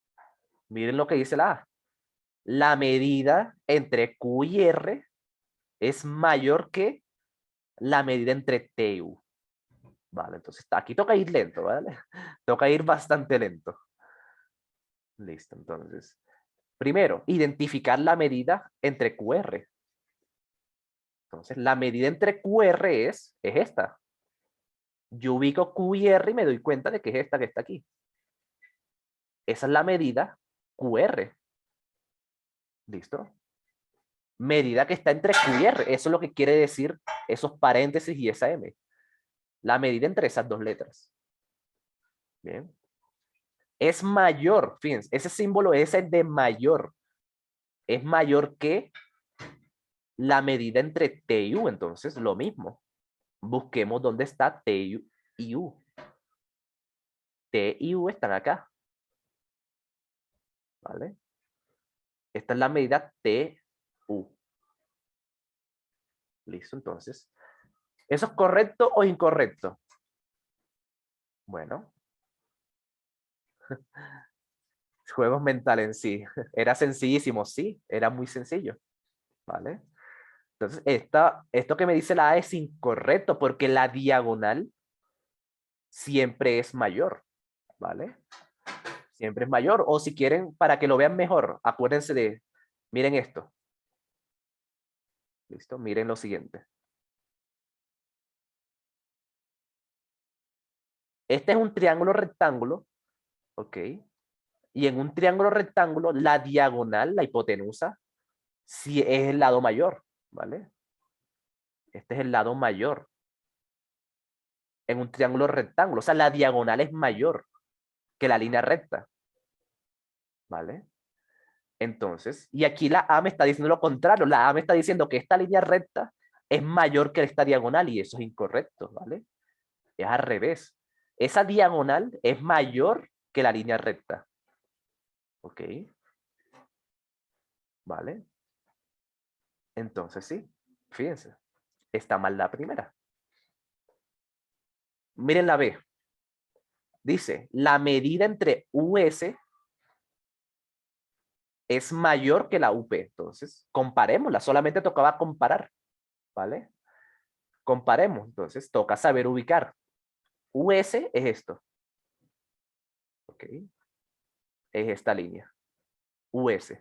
miren lo que dice la A. la medida entre Q y R es mayor que la medida entre T y U. Vale, entonces aquí toca ir lento, ¿vale? Toca ir bastante lento. Listo, entonces. Primero, identificar la medida entre QR. Entonces, la medida entre QR es esta. Yo ubico Q y R y me doy cuenta de que es esta que está aquí. Esa es la medida QR. ¿Listo? Medida que está entre Q y R. Eso es lo que quiere decir esos paréntesis y esa M. La medida entre esas dos letras. Bien. Es mayor, fíjense, ese símbolo es el de mayor. Es mayor que la medida entre T y U. Entonces, lo mismo. Busquemos dónde está T y U. T y U están acá. ¿Vale? Esta es la medida TU. Listo, entonces. ¿Eso es correcto o incorrecto? Bueno. Juegos mentales en sí. Era sencillísimo, sí. Era muy sencillo. ¿Vale? Entonces, esto que me dice la A es incorrecto porque la diagonal siempre es mayor. ¿Vale? Siempre es mayor. O si quieren, para que lo vean mejor, acuérdense de, miren esto. ¿Listo? Miren lo siguiente. Este es un triángulo rectángulo, ¿ok? Y en un triángulo rectángulo, la diagonal, la hipotenusa, sí es el lado mayor, ¿vale? Este es el lado mayor. En un triángulo rectángulo, o sea, la diagonal es mayor que la línea recta, ¿vale? Entonces, y aquí la A me está diciendo lo contrario. La A me está diciendo que esta línea recta es mayor que esta diagonal y eso es incorrecto, ¿vale? Es al revés. Esa diagonal es mayor que la línea recta. ¿Ok? ¿Vale? Entonces sí, fíjense, está mal la primera. Miren la B. Dice, la medida entre US es mayor que la UP. Entonces, comparémosla. Solamente tocaba comparar, ¿vale? Comparemos. Entonces, toca saber ubicar. US es esto. ¿Ok? Es esta línea. US.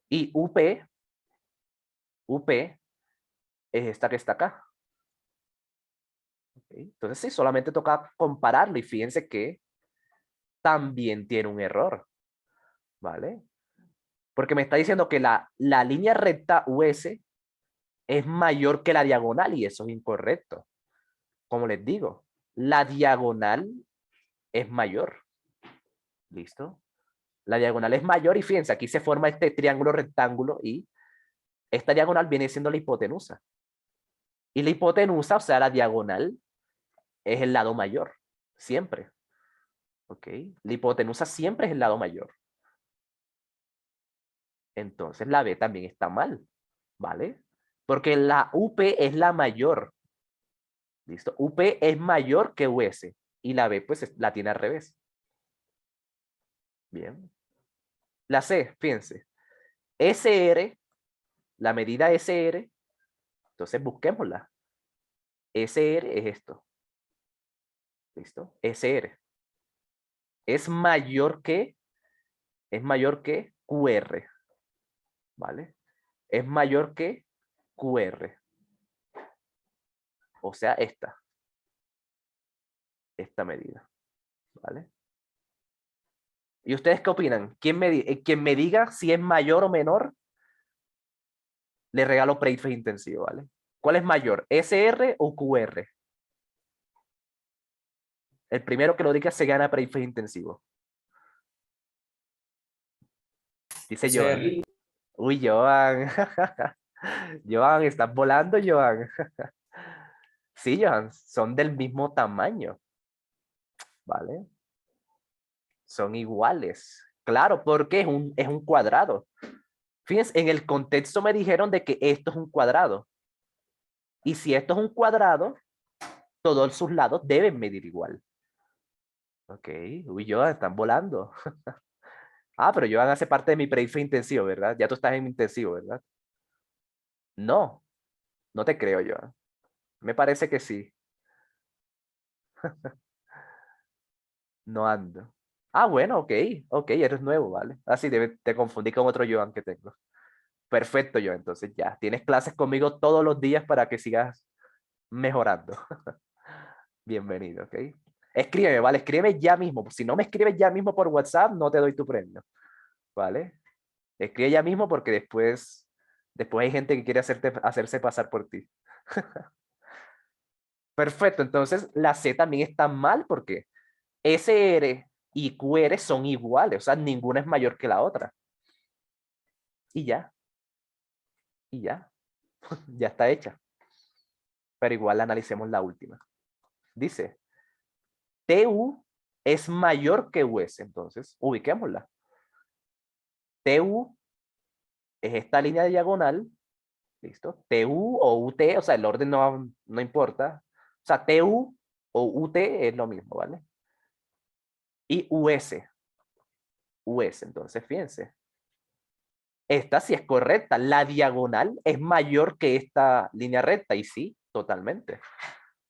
Y UP es esta que está acá. ¿Ok? Entonces, sí, solamente toca compararlo y fíjense que también tiene un error, ¿vale? Porque me está diciendo que la línea recta US es mayor que la diagonal y eso es incorrecto. Como les digo, la diagonal es mayor. ¿Listo? La diagonal es mayor y fíjense, aquí se forma este triángulo rectángulo y esta diagonal viene siendo la hipotenusa. Y la hipotenusa, o sea, la diagonal, es el lado mayor, siempre. ¿Ok? La hipotenusa siempre es el lado mayor. Entonces la B también está mal, ¿vale? Porque la UP es la mayor. ¿Listo? UP es mayor que US y la B pues la tiene al revés. Bien. La C, fíjense. SR, la medida SR, entonces busquémosla. SR es esto. ¿Listo? SR. Es mayor que QR. ¿Vale? Es mayor que QR. O sea, esta medida. ¿Vale? ¿Y ustedes qué opinan? Quien me diga si es mayor o menor, le regalo pre-IFES intensivo, ¿vale? ¿Cuál es mayor, SR o QR? El primero que lo diga se gana pre-IFES intensivo. Dice Joan. Uy, Joan. Joan, estás volando, Joan. Sí, Joan, son del mismo tamaño. ¿Vale? Son iguales. Claro, porque es un cuadrado. Fíjense, en el contexto me dijeron de que esto es un cuadrado. Y si esto es un cuadrado, todos sus lados deben medir igual. Ok, uy, Joan, están volando. Ah, pero Joan hace parte de mi pre-IFE intensivo, ¿verdad? Ya tú estás en intensivo, ¿verdad? No, no te creo, Joan. Me parece que sí. No ando. Ah, bueno, ok, ok, eres nuevo, ¿vale? Ah, sí, te confundí con otro Joan que tengo. Perfecto, Joan, entonces ya. Tienes clases conmigo todos los días para que sigas mejorando. Bienvenido, ¿ok? Escríbeme, ¿vale? Escríbeme ya mismo. Si no me escribes ya mismo por WhatsApp, no te doy tu premio, ¿vale? Escribe ya mismo porque después hay gente que quiere hacerse pasar por ti. Perfecto, entonces la C también está mal porque SR y QR son iguales, o sea, ninguna es mayor que la otra. Y ya, y ya, ya está hecha. Pero igual analicemos la última. Dice, TU es mayor que US, entonces ubiquémosla. TU es esta línea diagonal, ¿listo? TU o UT, o sea, el orden no importa. O sea, TU o UT es lo mismo, ¿vale? Y US, entonces fíjense. Esta sí es correcta. La diagonal es mayor que esta línea recta. Y sí, totalmente.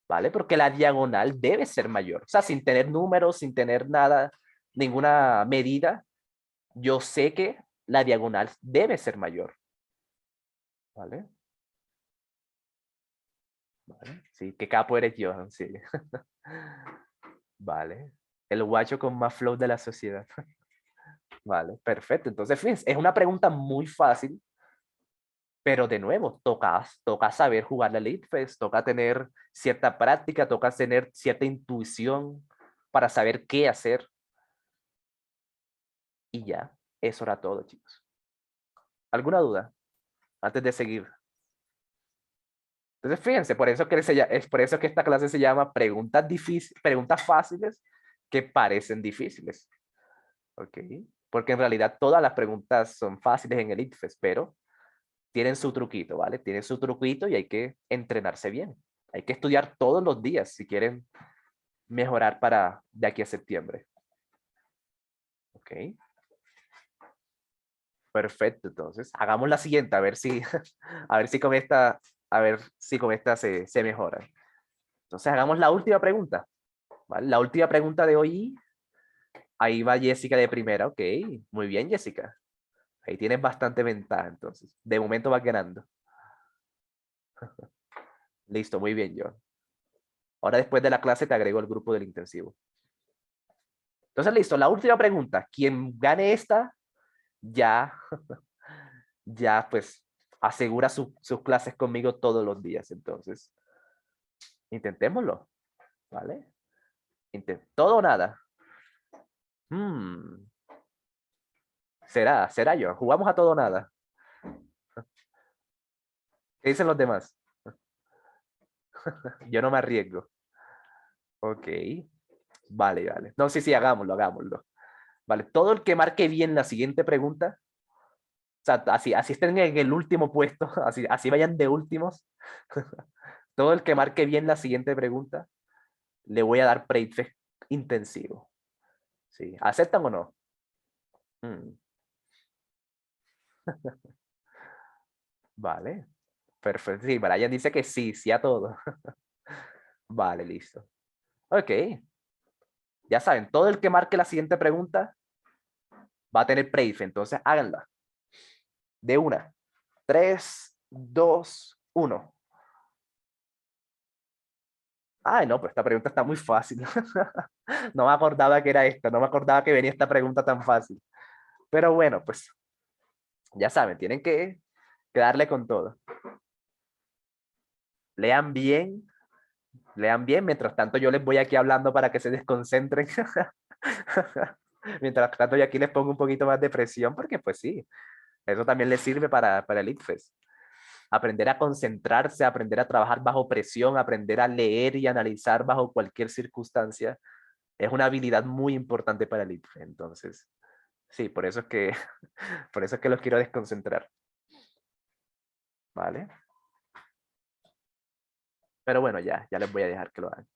¿Vale? Porque la diagonal debe ser mayor. O sea, sin tener números, sin tener nada, ninguna medida, yo sé que la diagonal debe ser mayor. ¿Vale? ¿Vale? Sí, qué capo eres, Johan. Sí. Vale. El guacho con más flow de la sociedad. Vale, perfecto. Entonces, fíjense, es una pregunta muy fácil. Pero de nuevo, toca saber jugar la Elite Fest, toca tener cierta práctica, toca tener cierta intuición para saber qué hacer. Y ya, eso era todo, chicos. ¿Alguna duda antes de seguir? Entonces, fíjense, es por eso que esta clase se llama preguntas fáciles que parecen difíciles. ¿Ok? Porque en realidad todas las preguntas son fáciles en el ITFES, pero tienen su truquito, ¿vale? Tienen su truquito y hay que entrenarse bien. Hay que estudiar todos los días si quieren mejorar para de aquí a septiembre. ¿Ok? Perfecto, entonces hagamos la siguiente, a ver si, a ver si con esta se mejora. Entonces hagamos la última pregunta, ¿vale? La última pregunta de hoy, ahí va Jessica de primera, ok, muy bien Jessica, ahí tienes bastante ventaja entonces, de momento vas ganando. Listo, muy bien John. Ahora después de la clase te agrego al grupo del intensivo. Entonces listo, la última pregunta, quien gane esta, ya, ya pues asegura sus clases conmigo todos los días, entonces intentémoslo, ¿vale? Todo o nada. Hmm, será yo. Jugamos a todo o nada. ¿Qué dicen los demás? Yo no me arriesgo. Ok. Vale, vale. No, sí, sí, hagámoslo. Vale, todo el que marque bien la siguiente pregunta, o sea, así estén en el último puesto, así vayan de últimos, todo el que marque bien la siguiente pregunta, le voy a dar pre intensivo. ¿Sí? ¿Aceptan o no? Mm, vale. Perfecto. Sí, Brian dice que sí, sí a todo. Vale, listo. Ok. Ya saben, todo el que marque la siguiente pregunta va a tener pre entonces háganla. De una. 3, 2, 1. Ay, no, pues esta pregunta está muy fácil. No me acordaba que era esta, no me acordaba que venía esta pregunta tan fácil. Pero bueno, pues ya saben, tienen que darle con todo. Lean bien, lean bien. Mientras tanto, yo les voy aquí hablando para que se desconcentren. Mientras tanto, yo aquí les pongo un poquito más de presión, porque pues sí, eso también les sirve para el ITFES. Aprender a concentrarse, aprender a trabajar bajo presión, aprender a leer y analizar bajo cualquier circunstancia, es una habilidad muy importante para el ITFES. Entonces, sí, por eso es que, por eso es que los quiero desconcentrar. ¿Vale? Pero bueno, ya les voy a dejar que lo hagan.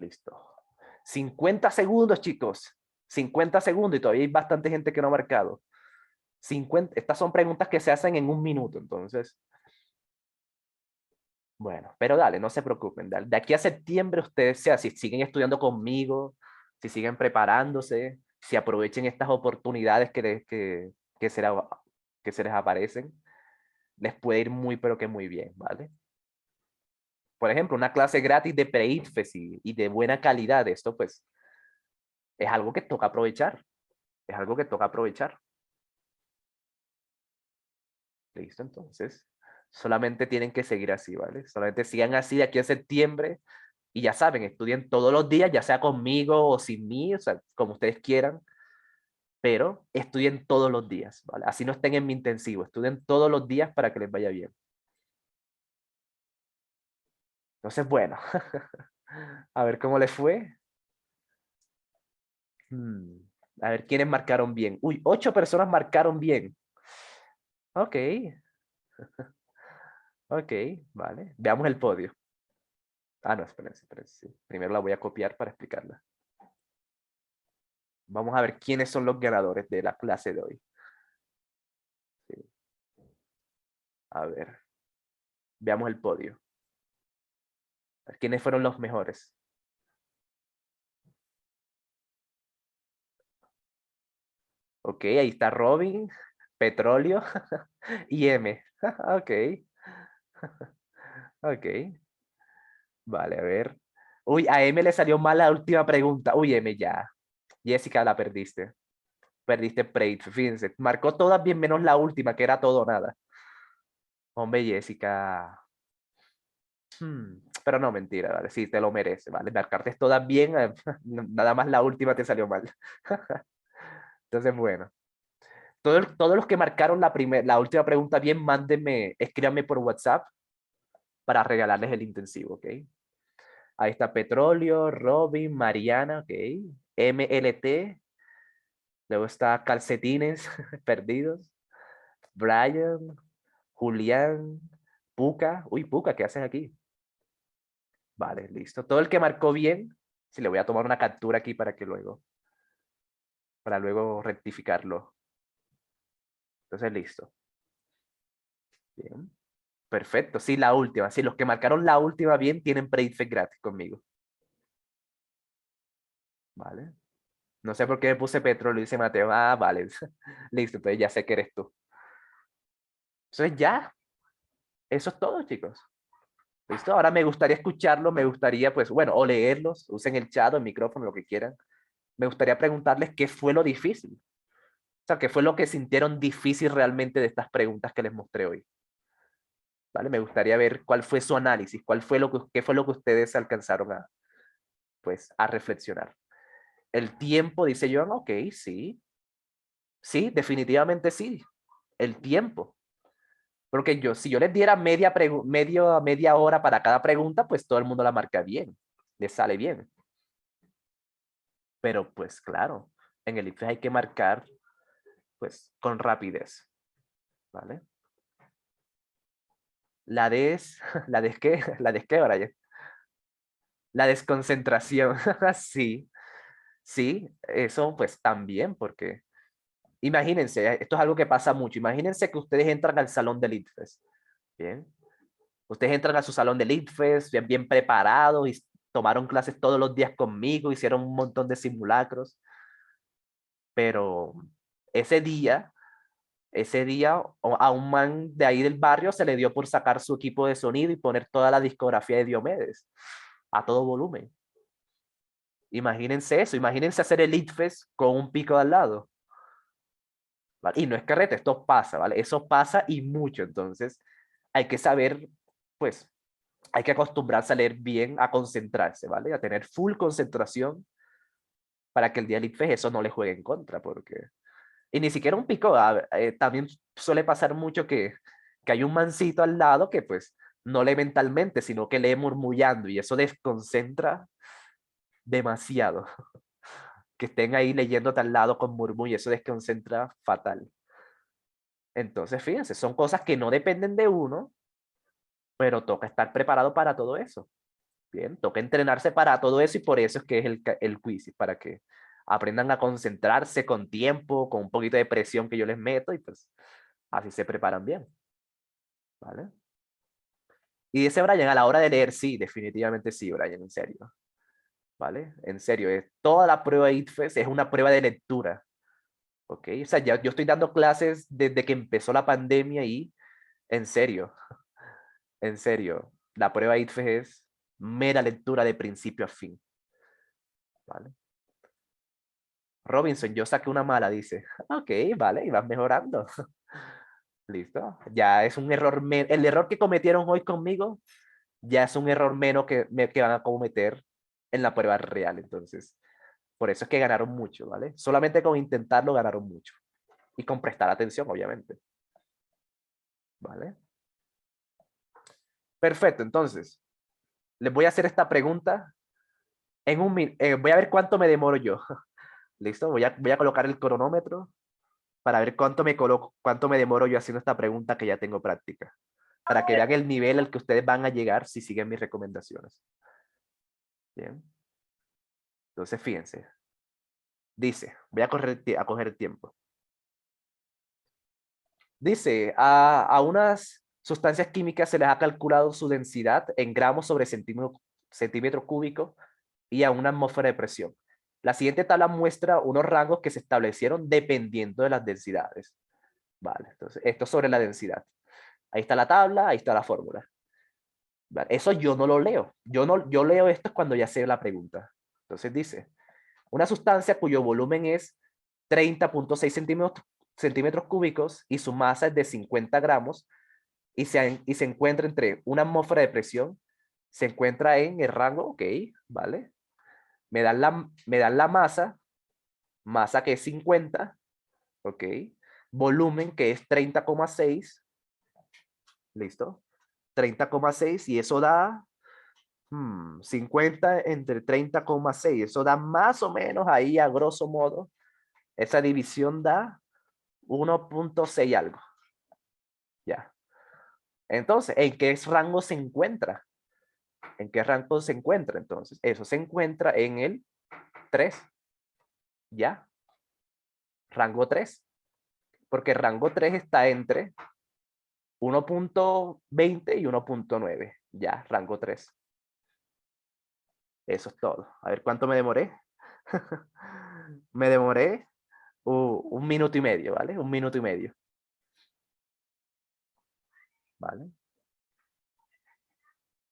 Listo. 50 segundos, chicos. 50 segundos y todavía hay bastante gente que no ha marcado. 50, estas son preguntas que se hacen en 1 minuto, entonces. Bueno, pero dale, no se preocupen. Dale. De aquí a septiembre ustedes, sea, si siguen estudiando conmigo, si siguen preparándose, si aprovechen estas oportunidades que se les aparecen, les puede ir muy, pero que muy bien, ¿vale? Por ejemplo, una clase gratis de pre-ITFES y de buena calidad, esto pues es algo que toca aprovechar. Es algo que toca aprovechar. Listo, entonces, solamente tienen que seguir así, ¿vale? Solamente sigan así de aquí a septiembre y ya saben, estudien todos los días, ya sea conmigo o sin mí, o sea, como ustedes quieran, pero estudien todos los días, ¿vale? Así no estén en mi intensivo, estudien todos los días para que les vaya bien. Entonces, bueno, a ver cómo les fue. A ver quiénes marcaron bien. Uy, 8 personas marcaron bien. Ok, ok, vale. Veamos el podio. Ah, no, espérense, espérense. Sí. Primero la voy a copiar para explicarla. Vamos a ver quiénes son los ganadores de la clase de hoy. Sí. A ver, veamos el podio. A ver, ¿quiénes fueron los mejores? Ok, ahí está Robin, Petróleo y M. Ok, ok. Vale, a ver. Uy, a M le salió mal la última pregunta. Uy, M ya. Jessica, la perdiste. Perdiste Prate, fíjense. Marcó todas bien menos la última, que era todo o nada. Hombre, Jessica. Pero no, mentira, ¿vale? Sí, te lo merece, ¿vale? Marcarte todas bien, nada más la última te salió mal. Entonces, bueno. Todos los que marcaron la última pregunta bien, mándenme, escríbanme por WhatsApp para regalarles el intensivo, ¿ok? Ahí está Petróleo, Robin, Mariana, ¿ok? MLT, luego está Calcetines Perdidos, Brian, Julián, Puka. Uy, Puka, ¿qué haces aquí? Vale, listo. Todo el que marcó bien, si le voy a tomar una captura aquí para luego rectificarlo. Entonces, listo. Bien. Perfecto. Sí, la última. Sí, los que marcaron la última bien tienen pre gratis conmigo. Vale. No sé por qué me puse Petróleo, dice Mateo. Ah, vale. Listo, entonces ya sé que eres tú. Entonces ya, eso es todo, chicos. ¿Listo? Ahora me gustaría escucharlo, me gustaría, pues, bueno, o leerlos, usen el chat o el micrófono, lo que quieran. Me gustaría preguntarles qué fue lo difícil. O sea, qué fue lo que sintieron difícil realmente de estas preguntas que les mostré hoy. ¿Vale? Me gustaría ver cuál fue su análisis, qué fue lo que ustedes alcanzaron pues, a reflexionar. El tiempo, dice Joan, ok, sí. Sí, definitivamente sí. El tiempo. Porque si yo les diera media hora para cada pregunta, pues todo el mundo la marca bien. Les sale bien. Pero pues claro, en el IFES hay que marcar pues con rapidez. ¿Vale? ¿La des qué? ¿La des qué, Brian? La desconcentración. Sí, sí, eso pues también, porque imagínense, esto es algo que pasa mucho. Imagínense que ustedes entran al salón del ITFES. Bien. Ustedes entran a su salón del ITFES bien preparados y tomaron clases todos los días conmigo, hicieron un montón de simulacros. Pero ese día, a un man de ahí del barrio se le dio por sacar su equipo de sonido y poner toda la discografía de Diomedes a todo volumen. Imagínense eso, imagínense hacer el ITFES con un pico de al lado. ¿Vale? Y no es carrete, esto pasa, ¿vale? Eso pasa y mucho, entonces hay que saber, pues, hay que acostumbrarse a leer bien, a concentrarse, ¿vale? A tener full concentración para que el día del ITFES eso no le juegue en contra, porque... Y ni siquiera un pico, también suele pasar mucho que hay un mancito al lado que pues no lee mentalmente, sino que lee murmullando y eso desconcentra demasiado. Que estén ahí leyéndote al lado con murmullo, eso desconcentra fatal. Entonces, fíjense, son cosas que no dependen de uno, pero toca estar preparado para todo eso. Bien, toca entrenarse para todo eso y por eso es que es el quiz, para que aprendan a concentrarse con tiempo, con un poquito de presión que yo les meto y pues así se preparan bien. ¿Vale? Y dice Brian, a la hora de leer, sí, definitivamente sí, Brian, en serio. ¿Vale? En serio, toda la prueba ITFES es una prueba de lectura. ¿Ok? O sea, yo estoy dando clases desde que empezó la pandemia y, en serio, la prueba ITFES es mera lectura de principio a fin. ¿Vale? Robinson, yo saqué una mala, dice. Ok, vale, y vas mejorando. Listo. Ya es un error menos. El error que cometieron hoy conmigo ya es un error menos que van a cometer en la prueba real. Entonces, por eso es que ganaron mucho, ¿vale? Solamente con intentarlo ganaron mucho. Y con prestar atención, obviamente. ¿Vale? Perfecto, entonces, les voy a hacer esta pregunta en voy a ver cuánto me demoro yo. ¿Listo? Voy a colocar el cronómetro para ver cuánto me demoro yo haciendo esta pregunta que ya tengo práctica. Para que vean el nivel al que ustedes van a llegar si siguen mis recomendaciones. Bien. Entonces, fíjense. Dice, voy a coger el tiempo. Dice, a unas sustancias químicas se les ha calculado su densidad en gramos sobre centímetro cúbico y a una atmósfera de presión. La siguiente tabla muestra unos rangos que se establecieron dependiendo de las densidades. Vale, entonces, esto sobre la densidad. Ahí está la tabla, ahí está la fórmula. Vale, eso yo no lo leo. Yo leo esto cuando ya sé la pregunta. Entonces dice, una sustancia cuyo volumen es 30.6 centímetros cúbicos y su masa es de 50 gramos y se encuentra entre una atmósfera de presión, se encuentra en el rango, ok, ¿vale? Me dan la masa que es 50, ok, volumen que es 30,6, listo, 30,6 y eso da 50 entre 30,6, eso da más o menos ahí a grosso modo, esa división da 1.6 algo. Ya. Entonces, ¿en qué rango se encuentra? ¿En qué rango se encuentra? Entonces, eso se encuentra en el 3. Ya. Rango 3. Porque rango 3 está entre 1.20 y 1.9. Ya, rango 3. Eso es todo. A ver cuánto me demoré. Me demoré 1 minuto y medio, ¿vale? 1 minuto y medio. ¿Vale?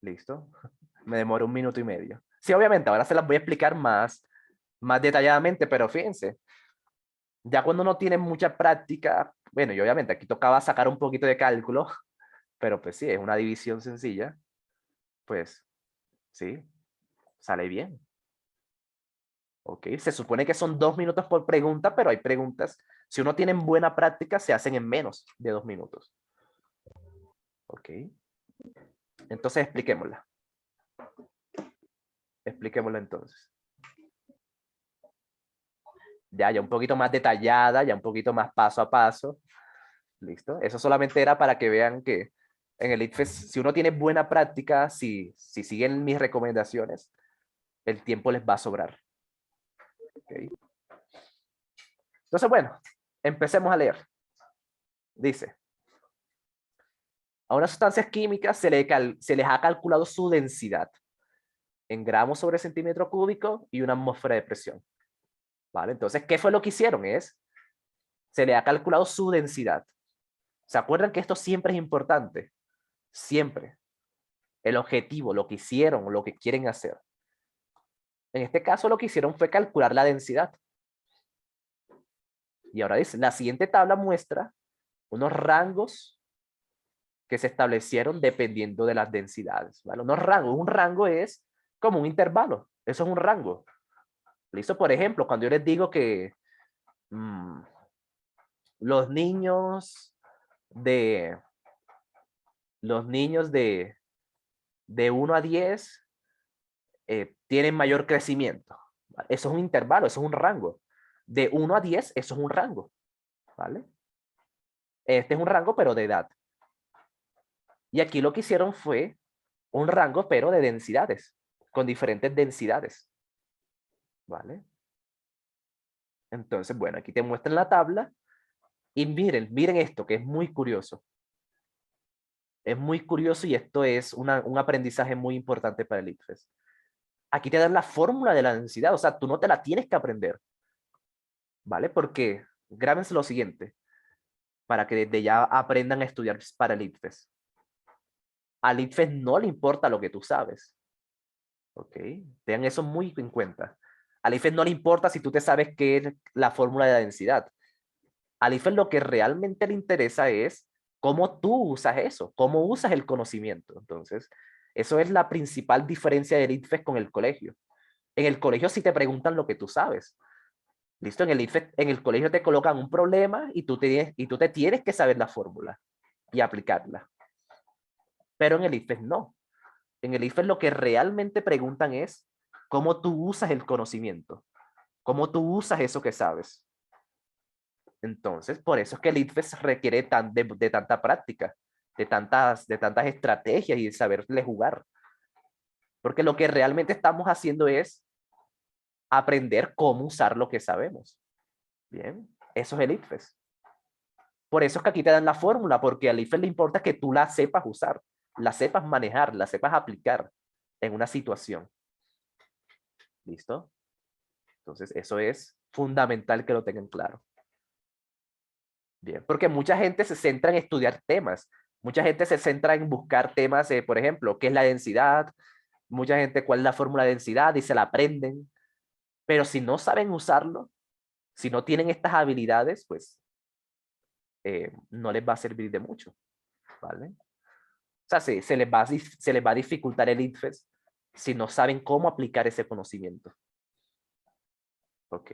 Listo. Me demoró 1 minuto y medio. Sí, obviamente, ahora se las voy a explicar más detalladamente, pero fíjense, ya cuando uno tiene mucha práctica, bueno, y obviamente aquí tocaba sacar un poquito de cálculo, pero pues sí, es una división sencilla, pues sí, sale bien. Ok, se supone que son 2 minutos por pregunta, pero hay preguntas, si uno tiene buena práctica, se hacen en menos de 2 minutos. Ok, entonces expliquémosla. Expliquémosla entonces. Ya un poquito más detallada, ya un poquito más paso a paso. ¿Listo? Eso solamente era para que vean que en el ITFES, si uno tiene buena práctica, si siguen mis recomendaciones, el tiempo les va a sobrar. ¿Okay? Entonces, bueno, empecemos a leer. Dice, a unas sustancias químicas se les ha calculado su densidad en gramos sobre centímetro cúbico y una atmósfera de presión. ¿Vale? Entonces, ¿qué fue lo que hicieron? Se le ha calculado su densidad. ¿Se acuerdan que esto siempre es importante? Siempre. El objetivo, lo que hicieron, lo que quieren hacer. En este caso lo que hicieron fue calcular la densidad. Y ahora dice, la siguiente tabla muestra unos rangos que se establecieron dependiendo de las densidades. ¿Vale? Unos rangos, un rango es como un intervalo. Eso es un rango. ¿Listo? Por ejemplo, cuando yo les digo que los niños de 1 a 10 tienen mayor crecimiento. ¿Vale? Eso es un intervalo, eso es un rango. De 1 a 10, eso es un rango. ¿Vale? Este es un rango, pero de edad. Y aquí lo que hicieron fue un rango, pero de densidades. con diferentes densidades, ¿vale? Entonces, bueno, aquí te muestran la tabla y miren esto, que es muy curioso. Es muy curioso y esto es un aprendizaje muy importante para el ICFES. Aquí te dan la fórmula de la densidad, o sea, tú no te la tienes que aprender, ¿vale? Porque grábense lo siguiente, para que desde ya aprendan a estudiar para el ICFES. Al ICFES no le importa lo que tú sabes, ¿ok? Tengan eso muy en cuenta. Al ICFES no le importa si tú te sabes qué es la fórmula de la densidad. Al ICFES lo que realmente le interesa es cómo tú usas eso, cómo usas el conocimiento. Entonces, eso es la principal diferencia del ICFES con el colegio. En el colegio sí te preguntan lo que tú sabes. ¿Listo? En el ICFES, en el colegio te colocan un problema y tú te tienes que saber la fórmula y aplicarla. Pero en el ICFES no. En el ICFES lo que realmente preguntan es cómo tú usas el conocimiento, cómo tú usas eso que sabes. Entonces, por eso es que el ICFES requiere de tanta práctica, de tantas estrategias y de saberle jugar. Porque lo que realmente estamos haciendo es aprender cómo usar lo que sabemos. Bien, eso es el ICFES. Por eso es que aquí te dan la fórmula, porque al ICFES le importa que tú la sepas usar, la sepas manejar, la sepas aplicar en una situación. ¿Listo? Entonces, eso es fundamental que lo tengan claro. Bien, porque mucha gente se centra en estudiar temas. Mucha gente se centra en buscar temas, por ejemplo, qué es la densidad. Mucha gente, cuál es la fórmula de densidad y se la aprenden. Pero si no saben usarlo, si no tienen estas habilidades, pues no les va a servir de mucho. ¿Vale? O sea, se les va a dificultar el ICFES si no saben cómo aplicar ese conocimiento. ¿Ok?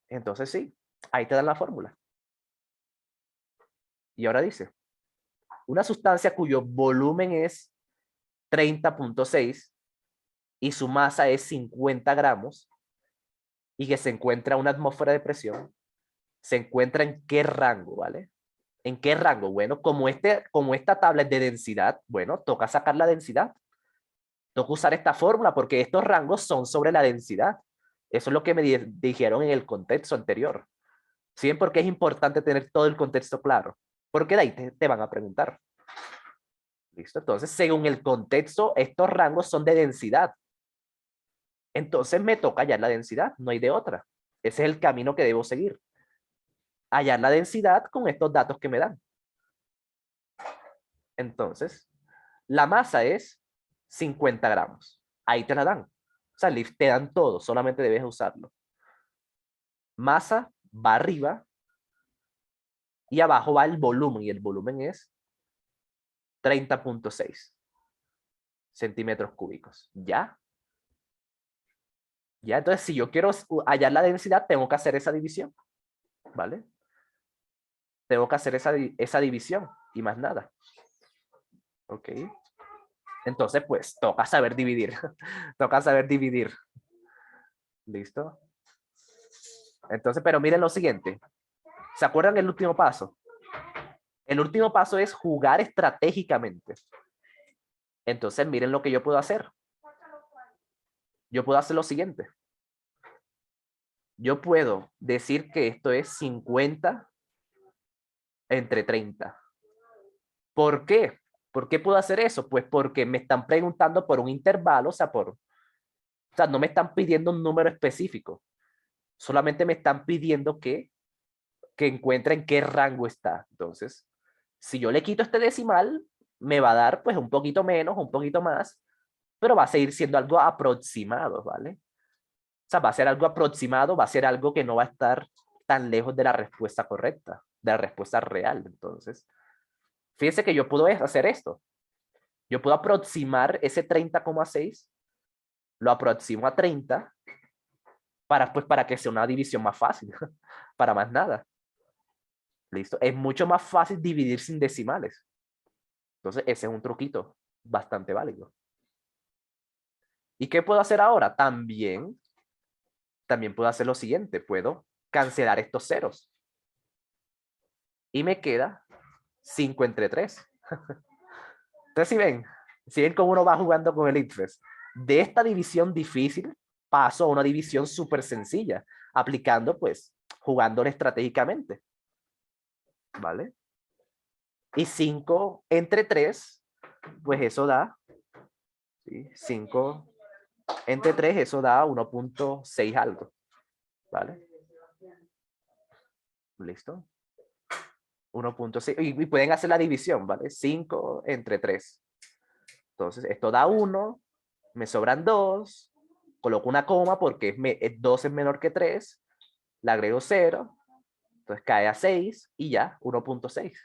Entonces sí, ahí te dan la fórmula. Y ahora dice, una sustancia cuyo volumen es 30.6 y su masa es 50 gramos y que se encuentra a una atmósfera de presión, se encuentra en qué rango, ¿vale? ¿En qué rango? Bueno, como esta tabla es de densidad, bueno, toca sacar la densidad. Toca usar esta fórmula porque estos rangos son sobre la densidad. Eso es lo que me dijeron en el contexto anterior. ¿Sí? Porque es importante tener todo el contexto claro. Porque de ahí te van a preguntar. ¿Listo? Entonces, según el contexto, estos rangos son de densidad. Entonces me toca hallar la densidad, no hay de otra. Ese es el camino que debo seguir. Hallar la densidad con estos datos que me dan. Entonces, la masa es 50 gramos. Ahí te la dan. O sea, te dan todo, solamente debes usarlo. Masa va arriba y abajo va el volumen, y el volumen es 30.6 centímetros cúbicos. ¿Ya? ¿Ya? Entonces, si yo quiero hallar la densidad, tengo que hacer esa división. ¿Vale? Tengo que hacer esa división y más nada. ¿Ok? Entonces, pues, toca saber dividir. Toca saber dividir. ¿Listo? Entonces, pero miren lo siguiente. ¿Se acuerdan el último paso? El último paso es jugar estratégicamente. Entonces, miren lo que yo puedo hacer. Yo puedo hacer lo siguiente. Yo puedo decir que esto es 50 entre 30. ¿Por qué? ¿Por qué puedo hacer eso? Pues porque me están preguntando por un intervalo, o sea, no me están pidiendo un número específico. Solamente me están pidiendo que encuentre en qué rango está. Entonces, si yo le quito este decimal, me va a dar pues un poquito menos, un poquito más, pero va a seguir siendo algo aproximado, ¿vale? O sea, va a ser algo aproximado, va a ser algo que no va a estar tan lejos de la respuesta correcta, de la respuesta real. Entonces, fíjense que yo puedo hacer esto. Yo puedo aproximar ese 30,6, lo aproximo a 30 para que sea una división más fácil, para más nada. ¿Listo? Es mucho más fácil dividir sin decimales. Entonces, ese es un truquito bastante válido. ¿Y qué puedo hacer ahora? También puedo hacer lo siguiente. Puedo cancelar estos ceros. Y me queda 5 entre 3. Entonces, si ven, Si ven cómo uno va jugando con el ITFES, de esta división difícil paso a una división súper sencilla, aplicando, pues, jugándolo estratégicamente. ¿Vale? Y 5 entre 3, pues eso da, ¿sí? 5 entre 3, eso da 1.6 algo. ¿Vale? ¿Listo? 1.6. Y pueden hacer la división, ¿vale? 5 entre 3. Entonces, esto da 1, me sobran 2, coloco una coma porque 2 es menor que 3, le agrego 0, entonces cae a 6 y ya, 1.6.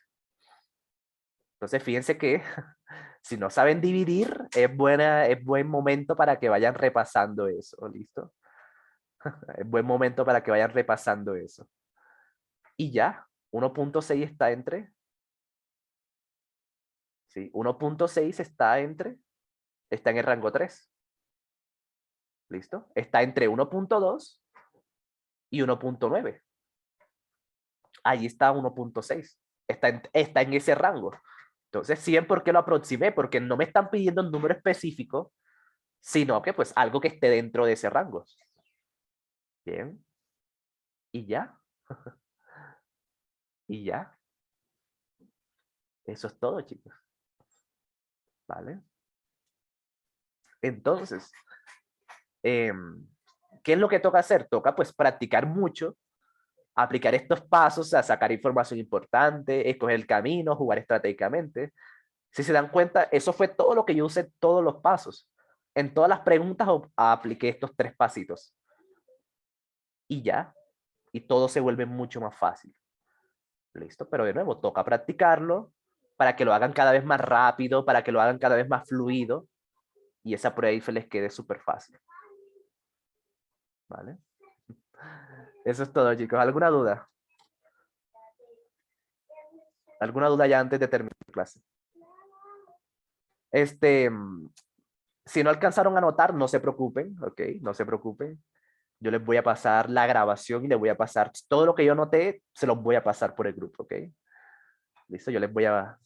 Entonces, fíjense que si no saben dividir, es buen momento para que vayan repasando eso, ¿listo? Es buen momento para que vayan repasando eso. Y ya, 1.6 está entre, ¿sí? 1.6 está en el rango 3. ¿Listo? Está entre 1.2 y 1.9. Ahí está 1.6. Está en ese rango. Entonces, ¿sí ven por qué lo aproximé? Porque no me están pidiendo un número específico, sino que pues algo que esté dentro de ese rango. Bien. Y ya. Y ya. Eso es todo, chicos. ¿Vale? Entonces, ¿qué es lo que toca hacer? Toca pues practicar mucho, aplicar estos pasos, a sacar información importante, escoger el camino, jugar estratégicamente. Si se dan cuenta, eso fue todo lo que yo usé, todos los pasos. En todas las preguntas apliqué estos 3 pasitos. Y ya, y todo se vuelve mucho más fácil. ¿Listo? Pero de nuevo, toca practicarlo para que lo hagan cada vez más rápido, para que lo hagan cada vez más fluido y esa prueba IFE les quede súper fácil. ¿Vale? Eso es todo, chicos. ¿Alguna duda? ¿Alguna duda ya antes de terminar la clase? Si no alcanzaron a anotar, no se preocupen, ¿ok? No se preocupen. Yo les voy a pasar la grabación y les voy a pasar todo lo que yo anoté, se los voy a pasar por el grupo, ¿ok? Listo, yo les voy a